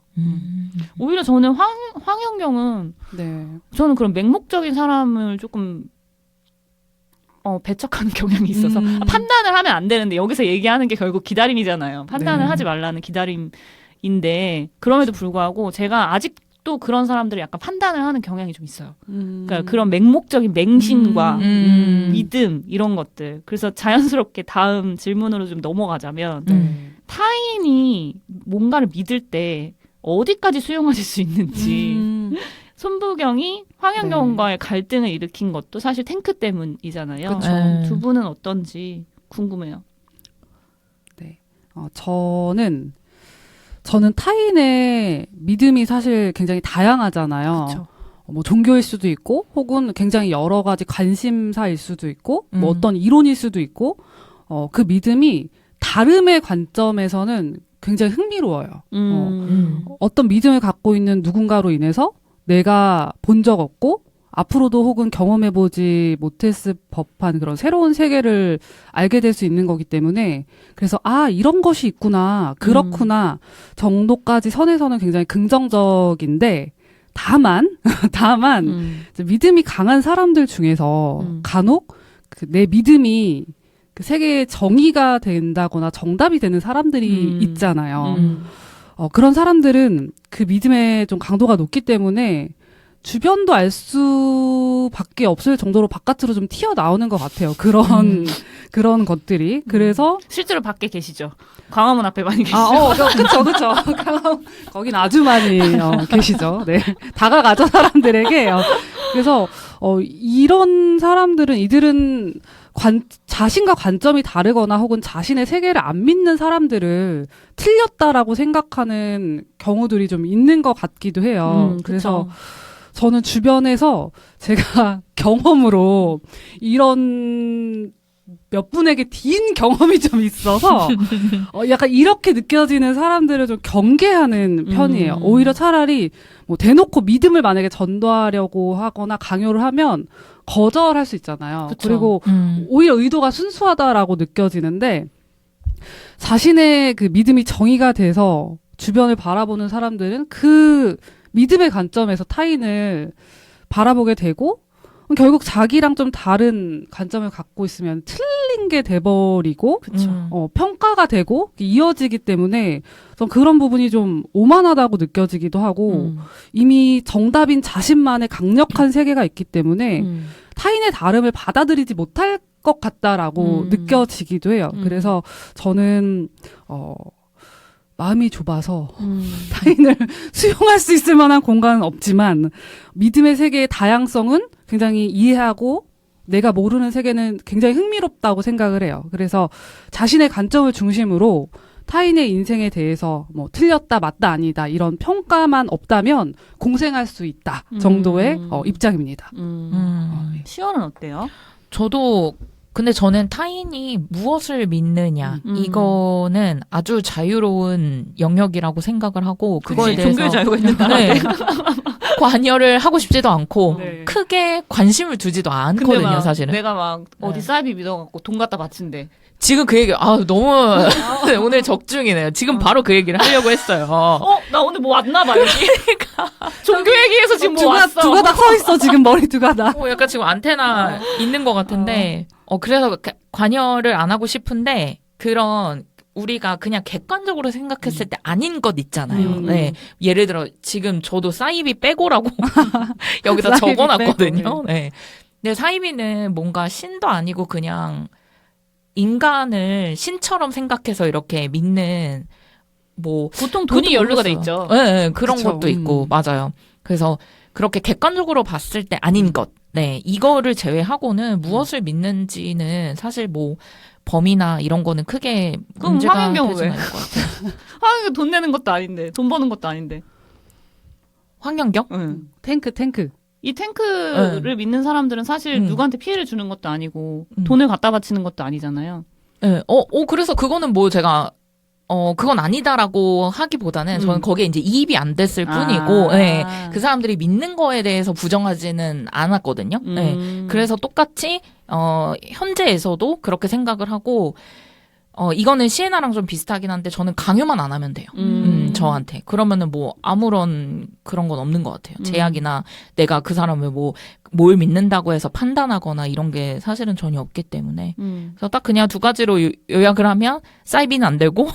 오히려 저는 황영경은 네. 저는 그런 맹목적인 사람을 조금 배척하는 경향이 있어서 판단을 하면 안 되는데 여기서 얘기하는 게 결국 기다림이잖아요. 판단을 하지 말라는 기다림인데 그럼에도 불구하고 제가 아직도 그런 사람들을 약간 판단을 하는 경향이 좀 있어요. 그러니까 그런 맹목적인 맹신과 믿음 이런 것들. 그래서 자연스럽게 다음 질문으로 좀 넘어가자면 타인이 뭔가를 믿을 때 어디까지 수용하실 수 있는지 손부경이 황현경과의 갈등을 일으킨 것도 사실 탱크 때문이잖아요. 그쵸. 두 분은 어떤지 궁금해요. 저는 타인의 믿음이 사실 굉장히 다양하잖아요. 그쵸. 뭐 종교일 수도 있고, 혹은 굉장히 여러 가지 관심사일 수도 있고, 뭐 음. 어떤 이론일 수도 있고, 그 믿음이 다름의 관점에서는 굉장히 흥미로워요. 어떤 믿음을 갖고 있는 누군가로 인해서 내가 본 적 없고, 앞으로도 혹은 경험해보지 못했을 법한 그런 새로운 세계를 알게 될 수 있는 거기 때문에, 그래서 이런 것이 있구나, 그렇구나 정도까지 선에서는 굉장히 긍정적인데, 다만 이제 믿음이 강한 사람들 중에서 간혹 내 믿음이 그 세계의 정의가 된다거나 정답이 되는 사람들이 있잖아요. 그런 사람들은 그 믿음의 좀 강도가 높기 때문에 주변도 알 수밖에 없을 정도로 바깥으로 좀 튀어나오는 것 같아요. 그런 것들이. 그래서 실제로 밖에 계시죠? 광화문 앞에 많이 계시죠? 그쵸. 거긴 아주 많이 계시죠. 네. 다가가죠, 사람들에게. 그래서 이런 사람들은, 이들은 자신과 관점이 다르거나 혹은 자신의 세계를 안 믿는 사람들을 틀렸다라고 생각하는 경우들이 좀 있는 것 같기도 해요. 그래서 저는 주변에서 제가 경험으로 이런 몇 분에게 뒤인 경험이 좀 있어서 약간 이렇게 느껴지는 사람들을 좀 경계하는 편이에요. 오히려 차라리 뭐 대놓고 믿음을 만약에 전도하려고 하거나 강요를 하면 거절할 수 있잖아요. 그쵸. 그리고 오히려 의도가 순수하다라고 느껴지는데, 자신의 그 믿음이 정의가 돼서 주변을 바라보는 사람들은 그 믿음의 관점에서 타인을 바라보게 되고, 결국 자기랑 좀 다른 관점을 갖고 있으면 틀린 게 돼버리고, 평가가 되고 이어지기 때문에 전 그런 부분이 좀 오만하다고 느껴지기도 하고, 이미 정답인 자신만의 강력한 세계가 있기 때문에 타인의 다름을 받아들이지 못할 것 같다라고 느껴지기도 해요. 그래서 저는 마음이 좁아서 타인을 수용할 수 있을 만한 공간은 없지만, 믿음의 세계의 다양성은 굉장히 이해하고 내가 모르는 세계는 굉장히 흥미롭다고 생각을 해요. 그래서 자신의 관점을 중심으로 타인의 인생에 대해서 뭐 틀렸다, 맞다, 아니다 이런 평가만 없다면 공생할 수 있다 정도의 입장입니다. 시연은 어때요? 근데 저는 타인이 무엇을 믿느냐, 이거는 아주 자유로운 영역이라고 생각을 하고, 그거에 대해서 종교의 자유가 있는 나라인데. 네. 관여를 하고 싶지도 않고, 네. 크게 관심을 두지도 않거든요, 사실은. 내가 막 어디 사이비 믿어갖고 돈 갖다 바친대. 지금 그 얘기, 너무, 오늘 적중이네요. 지금 바로 그 얘기를 하려고 했어요. 나 오늘 뭐 왔나 봐, 여기. 종교 얘기해서 지금 뭐 왔어. 두 가닥 서 있어, 지금 머리 두 가닥. 약간 지금 안테나 있는 것 같은데, 그래서 관여를 안 하고 싶은데, 우리가 그냥 객관적으로 생각했을 때 아닌 것 있잖아요. 네. 예를 들어, 지금 저도 사이비 빼고라고 여기다 사이비 적어놨거든요. 빼고, 네. 근데 사이비는 뭔가 신도 아니고 그냥 인간을 신처럼 생각해서 이렇게 믿는, 보통 돈이 연루가 돼 있죠. 네, 그런 그쵸. 것도 있고, 맞아요. 그래서 그렇게 객관적으로 봤을 때 아닌 것, 네, 이거를 제외하고는 무엇을 믿는지는 사실 범위나 이런 거는 크게 그럼 문제가 황현경은 되지는 왜? 않을 것 같아요. 하는 돈 내는 것도 아닌데, 돈 버는 것도 아닌데. 황현경? 탱크. 이 탱크를 믿는 사람들은 사실 누구한테 피해를 주는 것도 아니고 돈을 갖다 바치는 것도 아니잖아요. 네, 그래서 그거는 제가 그건 아니다라고 하기보다는 저는 거기에 이제 이입이 안 됐을 뿐이고, 네, 그 사람들이 믿는 거에 대해서 부정하지는 않았거든요. 네, 그래서 똑같이 현재에서도 그렇게 생각을 하고, 이거는 시에나랑 좀 비슷하긴 한데 저는 강요만 안 하면 돼요. 저한테. 그러면은 아무런 그런 건 없는 것 같아요. 제약이나 내가 그 사람을 뭘 믿는다고 해서 판단하거나 이런 게 사실은 전혀 없기 때문에. 그래서 딱 그냥 두 가지로 요약을 하면 사이비는 안 되고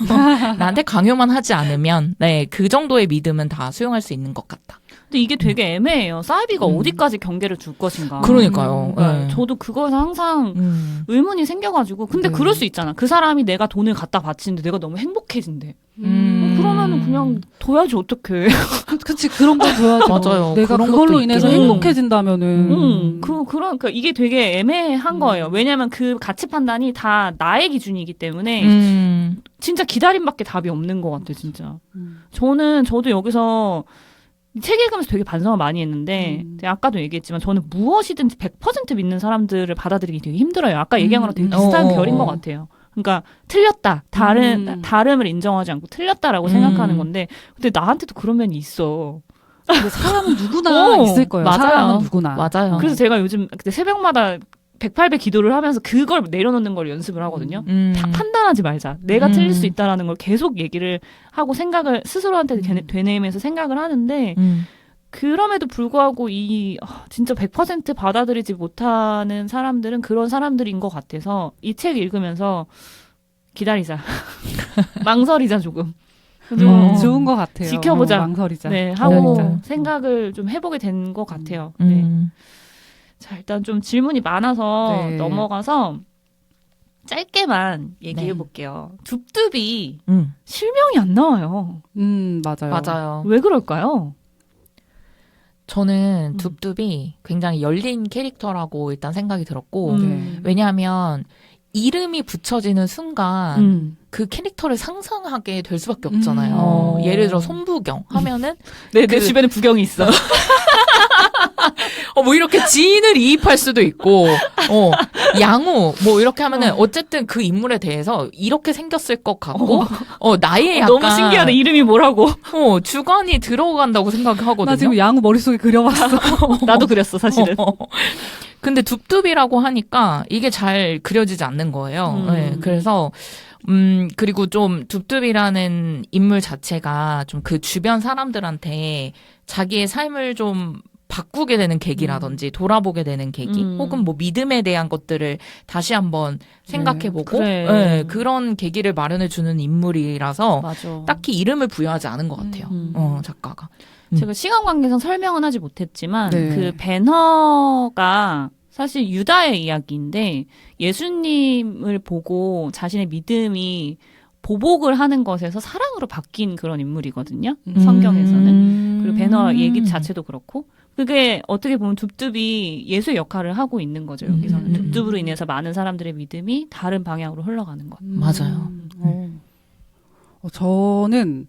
나한테 강요만 하지 않으면 네, 그 정도의 믿음은 다 수용할 수 있는 것 같다. 근데 이게 되게 애매해요. 사이비가 어디까지 경계를 줄 것인가. 그러니까요. 네. 저도 그거에서 항상 의문이 생겨가지고. 근데 그럴 수 있잖아. 그 사람이 내가 돈을 갖다 바치는데 내가 너무 행복해진대. 그러면은 그냥 둬야지 어떡해. 그치, 그런 거 줘야죠. 맞아요. 내가 그런 그걸로 것도 인해서 있긴 해요. 행복해진다면은. 그러니까 이게 되게 애매한 거예요. 왜냐면 그 가치 판단이 다 나의 기준이기 때문에 진짜 기다림밖에 답이 없는 것 같아요, 진짜. 저도 여기서 책 읽으면서 되게 반성을 많이 했는데, 아까도 얘기했지만, 저는 무엇이든지 100% 믿는 사람들을 받아들이기 되게 힘들어요. 아까 얘기한 거랑 되게 비슷한 결인 것 같아요. 그러니까, 틀렸다. 다름을 인정하지 않고 틀렸다라고 생각하는 건데, 근데 나한테도 그런 면이 있어. 근데 사람은 누구나 있을 거예요. 맞아요. 사람은 누구나. 맞아요. 그래서 제가 요즘 그때 새벽마다 108배 기도를 하면서 그걸 내려놓는 걸 연습을 하거든요. 다 판단하지 말자. 내가 틀릴 수 있다라는 걸 계속 얘기를 하고 생각을 스스로한테 되뇌면서 생각을 하는데 그럼에도 불구하고 진짜 100% 받아들이지 못하는 사람들은 그런 사람들인 것 같아서 이 책 읽으면서 기다리자. 망설이자 조금. 좋은 것 같아요. 지켜보자. 망설이자. 네, 하고 기다리자. 생각을 좀 해보게 된 것 같아요. 네. 자, 일단 좀 질문이 많아서 네. 넘어가서 짧게만 얘기해 볼게요. 둡둡이 음. 실명이 안 나와요. 맞아요. 맞아요. 왜 그럴까요? 저는 둡둡이 굉장히 열린 캐릭터라고 일단 생각이 들었고, 네. 왜냐하면 이름이 붙여지는 순간 그 캐릭터를 상상하게 될 수밖에 없잖아요. 예를 들어 손부경 하면은 내 그- 주변에 부경이 있어. 뭐 이렇게 지인을 이입할 수도 있고, 양우 뭐 이렇게 하면은 어쨌든 그 인물에 대해서 이렇게 생겼을 것 같고, 나의 약간 너무 신기하다. 이름이 뭐라고? 주관이 들어간다고 생각하거든요. 나 지금 양우 머릿속에 그려봤어. 나도 그렸어, 사실은. 근데 둡둡이라고 하니까 이게 잘 그려지지 않는 거예요. 네, 그래서 그리고 좀 둡둡이라는 인물 자체가 좀 그 주변 사람들한테 자기의 삶을 좀 바꾸게 되는 계기라든지 돌아보게 되는 계기 혹은 뭐 믿음에 대한 것들을 다시 한번 생각해보고 그래. 네, 그런 계기를 마련해 주는 인물이라서 맞아. 딱히 이름을 부여하지 않은 것 같아요. 작가가. 제가 시간 관계상 설명은 하지 못했지만 네. 그 배너가 사실 유다의 이야기인데 예수님을 보고 자신의 믿음이 보복을 하는 것에서 사랑으로 바뀐 그런 인물이거든요. 성경에서는. 그리고 배너 얘기 자체도 그렇고 그게 어떻게 보면 둡둡이 예수의 역할을 하고 있는 거죠. 여기서는 둡둡으로 인해서 많은 사람들의 믿음이 다른 방향으로 흘러가는 것. 맞아요. 저는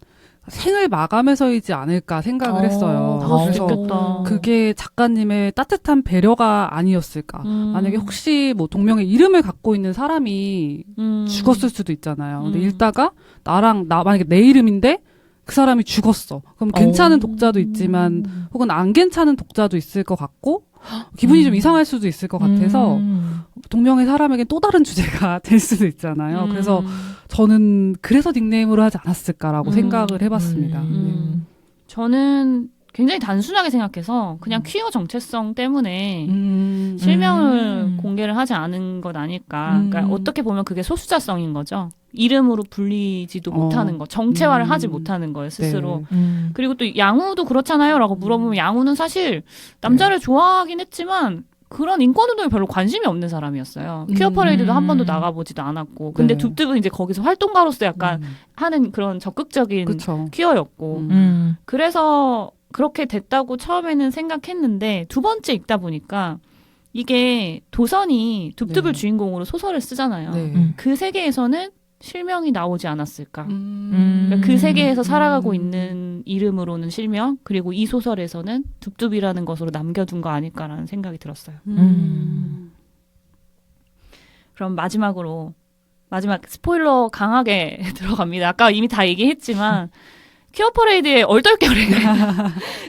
생을 마감해서이지 않을까 생각을 했어요. 그럴 수 그래서 있겠다. 그게 작가님의 따뜻한 배려가 아니었을까. 만약에 혹시 뭐 동명의 이름을 갖고 있는 사람이 죽었을 수도 있잖아요. 근데 읽다가 만약에 내 이름인데 그 사람이 죽었어. 그럼 괜찮은 독자도 있지만 혹은 안 괜찮은 독자도 있을 것 같고 기분이 좀 이상할 수도 있을 것 같아서 동명의 사람에게 또 다른 주제가 될 수도 있잖아요. 그래서 저는 그래서 닉네임으로 하지 않았을까라고 생각을 해봤습니다. 저는 굉장히 단순하게 생각해서 그냥 퀴어 정체성 때문에 실명을 공개를 하지 않은 것 아닐까. 그러니까 어떻게 보면 그게 소수자성인 거죠. 이름으로 불리지도 못하는 거, 정체화를 하지 못하는 거예요, 스스로. 네. 그리고 또 양우도 그렇잖아요 라고 물어보면 양우는 사실 남자를 좋아하긴 했지만 그런 인권운동에 별로 관심이 없는 사람이었어요. 퀴어 퍼레이드도 한 번도 나가보지도 않았고. 근데 네. 둡둡은 이제 거기서 활동가로서 약간 하는 그런 적극적인 그쵸. 퀴어였고. 그래서 그렇게 됐다고 처음에는 생각했는데 두 번째 읽다 보니까 이게 도선이 둡둡을 네. 주인공으로 소설을 쓰잖아요. 네. 그 세계에서는 실명이 나오지 않았을까. 그러니까 그 세계에서 살아가고 있는 이름으로는 실명, 그리고 이 소설에서는 둡둡이라는 것으로 남겨둔 거 아닐까라는 생각이 들었어요. 그럼 마지막 스포일러 강하게 들어갑니다. 아까 이미 다 얘기했지만 퀴어 퍼레이드에 얼떨결에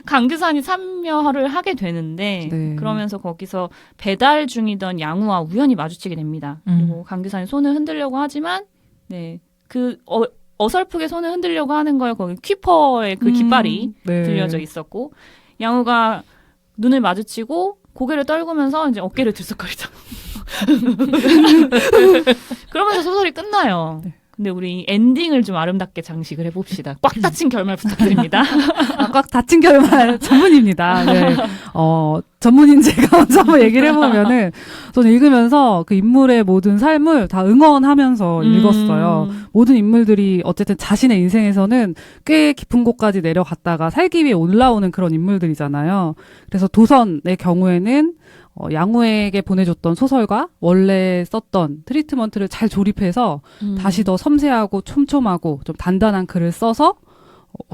강규산이 참여를 하게 되는데 네. 그러면서 거기서 배달 중이던 양우와 우연히 마주치게 됩니다. 그리고 강규산이 손을 흔들려고 하지만 그 어설프게 손을 흔들려고 하는 거에 거기 퀴퍼의 그 깃발이 네. 들려져 있었고 양우가 눈을 마주치고 고개를 떨구면서 이제 어깨를 들썩거리죠. 그러면서 소설이 끝나요. 근데 우리 엔딩을 좀 아름답게 장식을 해봅시다. 꽉 닫힌 결말 부탁드립니다. 꽉 닫힌 결말 전문입니다. 네. 전문인 제가 먼저 한번 얘기를 해보면은, 저는 읽으면서 그 인물의 모든 삶을 다 응원하면서 읽었어요. 모든 인물들이 어쨌든 자신의 인생에서는 꽤 깊은 곳까지 내려갔다가 살기 위해 올라오는 그런 인물들이잖아요. 그래서 도선의 경우에는 양우에게 보내줬던 소설과 원래 썼던 트리트먼트를 잘 조립해서 다시 더 섬세하고 촘촘하고 좀 단단한 글을 써서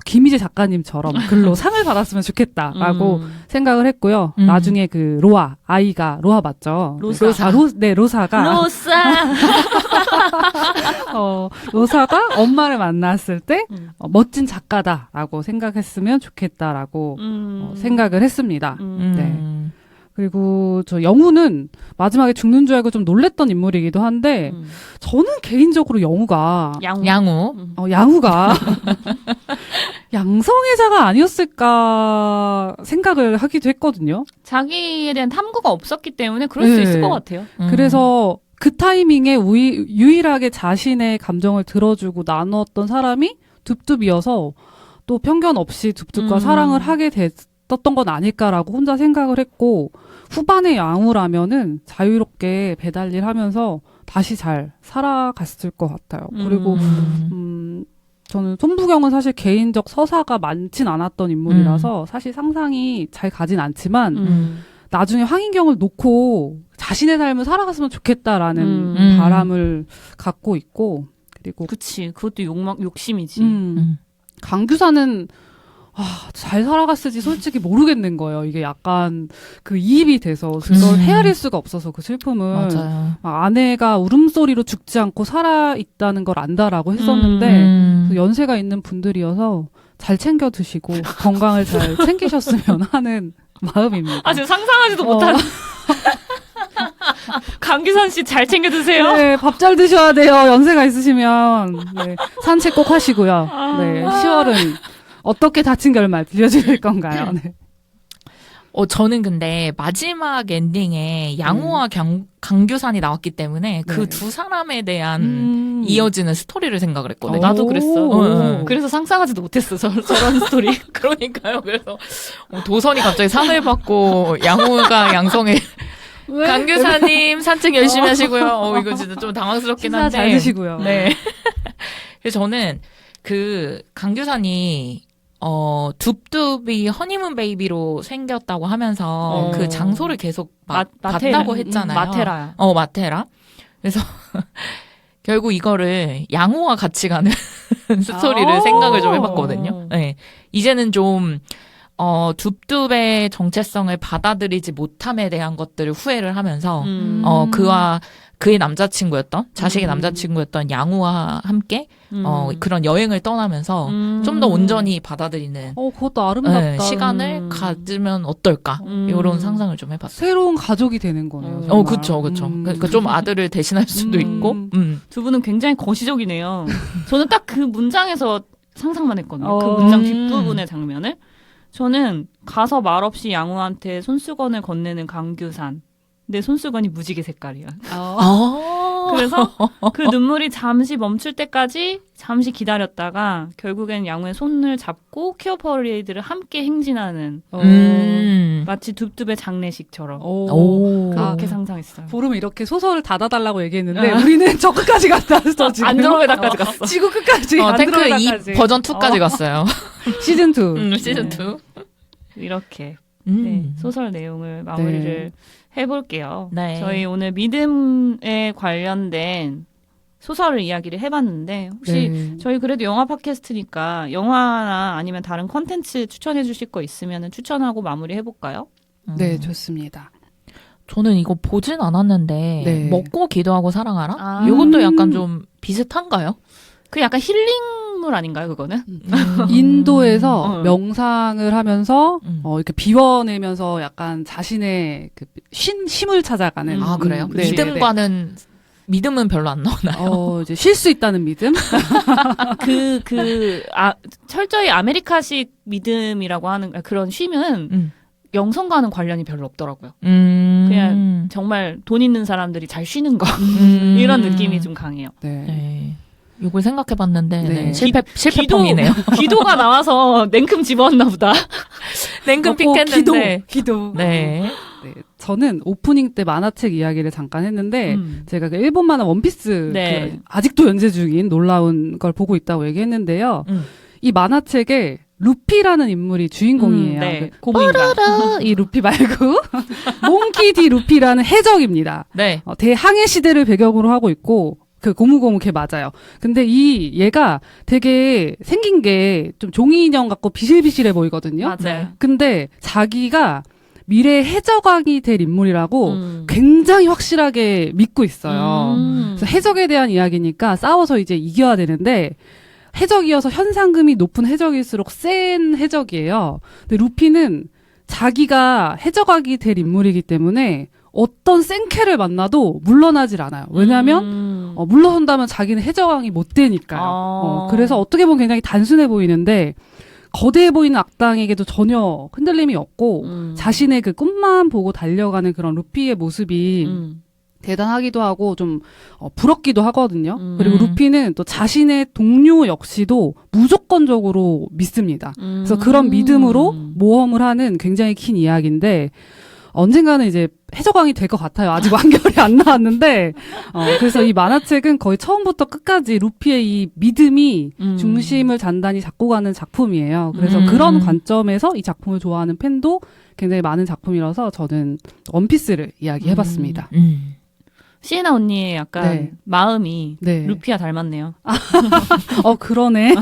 김희재 작가님처럼 글로 상을 받았으면 좋겠다라고 생각을 했고요. 나중에 그 아이가 로아 맞죠? 로사. 로사가 로사가 엄마를 만났을 때 멋진 작가다라고 생각했으면 좋겠다라고 생각을 했습니다. 네. 그리고 저 영우는 마지막에 죽는 줄 알고 좀 놀랬던 인물이기도 한데 저는 개인적으로 영우가 양우가 양성애자가 아니었을까 생각을 하기도 했거든요. 자기에 대한 탐구가 없었기 때문에 그럴 수 있을 것 같아요. 그래서 그 타이밍에 유일하게 자신의 감정을 들어주고 나누었던 사람이 둡둡이어서 또 편견 없이 둡둡과 사랑을 하게 됐었던 건 아닐까라고 혼자 생각을 했고, 후반의 양우라면은 자유롭게 배달일 하면서 다시 잘 살아갔을 것 같아요. 그리고 저는 손부경은 사실 개인적 서사가 많진 않았던 인물이라서 사실 상상이 잘 가진 않지만 나중에 황인경을 놓고 자신의 삶을 살아갔으면 좋겠다라는 바람을 갖고 있고, 그리고 그치, 그것도 욕심이지. 강규사는 잘 살아갔을지 솔직히 모르겠는 거예요. 이게 약간 그 이입이 돼서 그걸 헤아릴 수가 없어서 그 슬픔을. 맞아요. 아내가 울음소리로 죽지 않고 살아있다는 걸 안다라고 했었는데 그 연세가 있는 분들이어서 잘 챙겨 드시고 건강을 잘 챙기셨으면 하는 마음입니다. 지금 상상하지도 못한. 강규선 씨 잘 챙겨 드세요. 네, 밥 잘 드셔야 돼요. 연세가 있으시면. 네, 산책 꼭 하시고요. 네, 10월은 어떻게 다친 결말 들려주실 건가요? 네. 저는 근데 마지막 엔딩에 양우와 강규산이 나왔기 때문에 그 두 사람에 대한 이어지는 스토리를 생각을 했거든요. 나도 그랬어. 응. 그래서 상상하지도 못했어. 저런 스토리. 그러니까요. 그래서 도선이 갑자기 상을 받고 양우가 양성에 강규사님 산책 열심히 하시고요. 이거 진짜 좀 당황스럽긴 식사 한데. 잘 드시고요. 네. 그래서 저는 그 강규산이 둡둡이 허니문 베이비로 생겼다고 하면서 그 장소를 계속 봤다고 했잖아요. 마테라야. 마테라. 그래서 결국 이거를 양호와 같이 가는 스토리를 생각을 좀 해봤거든요. 네. 이제는 좀 둡둡의 정체성을 받아들이지 못함에 대한 것들을 후회를 하면서 그와 그의 남자친구였던 자식의 남자친구였던 양우와 함께 그런 여행을 떠나면서 좀 더 온전히 받아들이는 그것도 아름답다. 시간을 가지면 어떨까 이런 상상을 좀 해봤어요. 새로운 가족이 되는 거네요. 정말. 그렇죠. 그러니까 좀 아들을 대신할 수도 있고. 두 분은 굉장히 거시적이네요. 저는 딱 그 문장에서 상상만 했거든요. 그 문장 뒷부분의 장면을. 저는 가서 말없이 양우한테 손수건을 건네는 강규산. 근데 손수건이 무지개 색깔이야. 그래서 그 눈물이 잠시 멈출 때까지 잠시 기다렸다가 결국엔 양우의 손을 잡고 퀴어 퍼레이드를 함께 행진하는 마치 둡둡의 장례식처럼 그렇게 상상했어요. 보름 이렇게 소설을 닫아달라고 얘기했는데 우리는 저 끝까지 갔다 왔어. 지금. 안드로메다까지 갔어. 지구 끝까지. 탱크 안드로메다까지. 2 버전 2까지 갔어요. 시즌 2. 시즌 2. 이렇게 네, 소설 내용을 마무리를 해볼게요. 네. 저희 오늘 믿음에 관련된 소설을 이야기를 해봤는데 혹시 저희 그래도 영화 팟캐스트니까 영화나 아니면 다른 컨텐츠 추천해 주실 거 있으면 추천하고 마무리 해볼까요? 네, 좋습니다. 저는 이거 보진 않았는데 먹고 기도하고 사랑하라? 이것도 약간 좀 비슷한가요? 그 약간 힐링물 아닌가요, 그거는? 인도에서 명상을 하면서 이렇게 비워내면서 약간 자신의 그 쉼을 찾아가는. 그래요? 네, 믿음과는 믿음은 별로 안 나오나요? 이제 쉴 수 있다는 믿음? 철저히 아메리카식 믿음이라고 하는 그런 쉼은 영성과는 관련이 별로 없더라고요. 그냥 정말 돈 있는 사람들이 잘 쉬는 거. 이런 느낌이 좀 강해요. 네. 이걸 생각해봤는데 네. 네. 실패펑이네요. 기도가 나와서 냉큼 집어왔나 보다. 냉큼 픽했는데 기도. 네. 네, 저는 오프닝 때 만화책 이야기를 잠깐 했는데 제가 그 일본 만화 원피스 네. 그 아직도 연재 중인 놀라운 걸 보고 있다고 얘기했는데요. 이 만화책에 루피라는 인물이 주인공이에요. 네. 그 고무인간. 이 루피 말고 몽키 디 루피라는 해적입니다. 네. 대항해 시대를 배경으로 하고 있고 그 고무고무 걔 맞아요. 근데 얘가 되게 생긴 게 좀 종이 인형 같고 비실비실해 보이거든요. 맞아요. 근데 자기가 미래 해적왕이 될 인물이라고 음. 굉장히 확실하게 믿고 있어요. 음. 그래서 해적에 대한 이야기니까 싸워서 이제 이겨야 되는데 해적이어서 현상금이 높은 해적일수록 센 해적이에요. 근데 루피는 자기가 해적왕이 될 인물이기 때문에 어떤 센캐를 만나도 물러나질 않아요. 왜냐하면 물러선다면 자기는 해적왕이 못 되니까요. 그래서 어떻게 보면 굉장히 단순해 보이는데 거대해 보이는 악당에게도 전혀 흔들림이 없고 자신의 그 꿈만 보고 달려가는 그런 루피의 모습이 대단하기도 하고 좀 부럽기도 하거든요. 그리고 루피는 또 자신의 동료 역시도 무조건적으로 믿습니다. 그래서 그런 믿음으로 모험을 하는 굉장히 긴 이야기인데 언젠가는 이제 해적왕이 될 것 같아요. 아직 완결이 안 나왔는데 그래서 이 만화책은 거의 처음부터 끝까지 루피의 이 믿음이 중심을 단단히 잡고 가는 작품이에요. 그래서 그런 관점에서 이 작품을 좋아하는 팬도 굉장히 많은 작품이라서 저는 원피스를 이야기해봤습니다. 시에나 언니의 약간 네. 마음이 네. 루피와 닮았네요. 그러네.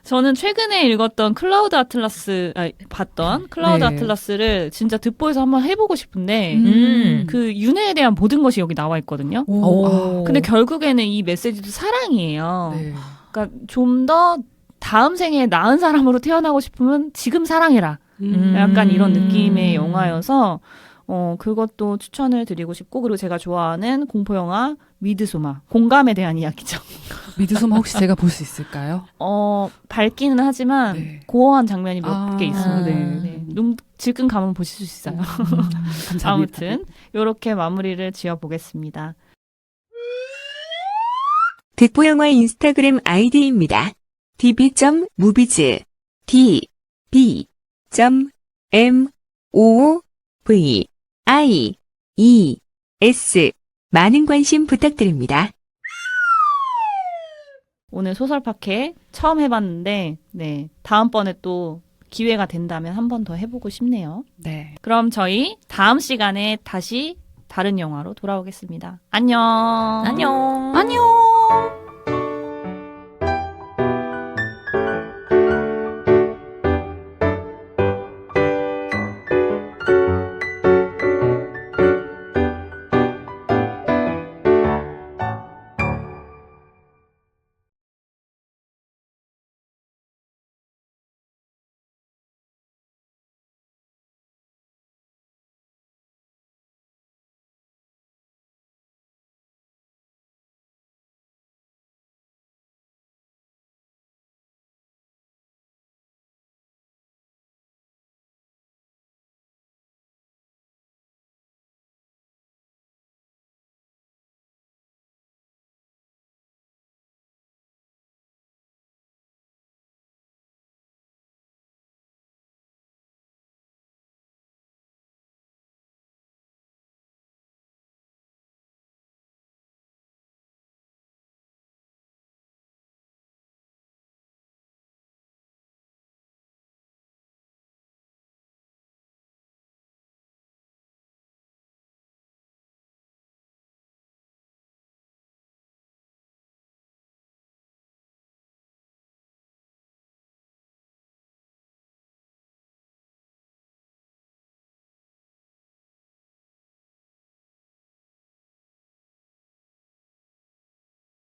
저는 최근에 읽었던 봤던 클라우드 네. 아틀라스를 진짜 득보에서 한번 해보고 싶은데 그 윤회에 대한 모든 것이 여기 나와 있거든요. 오. 근데 결국에는 이 메시지도 사랑이에요. 네. 그러니까 좀 더 다음 생에 나은 사람으로 태어나고 싶으면 지금 사랑해라. 약간 이런 느낌의 영화여서 그것도 추천을 드리고 싶고 그리고 제가 좋아하는 공포 영화 미드소마 공감에 대한 이야기죠. 미드소마 혹시 제가 볼 수 있을까요? 밝기는 하지만 네. 고어한 장면이 몇 개 있습니다. 네. 네. 눈 질끈 감으면 보실 수 있어요. 감사합니다. 아무튼 이렇게 마무리를 지어보겠습니다. 득보영화 인스타그램 아이디입니다. db.movies db.movies 많은 관심 부탁드립니다. 오늘 소설 파케 처음 해봤는데 네 다음번에 또 기회가 된다면 한 번 더 해보고 싶네요. 네. 그럼 저희 다음 시간에 다시 다른 영화로 돌아오겠습니다. 안녕. 안녕. 안녕.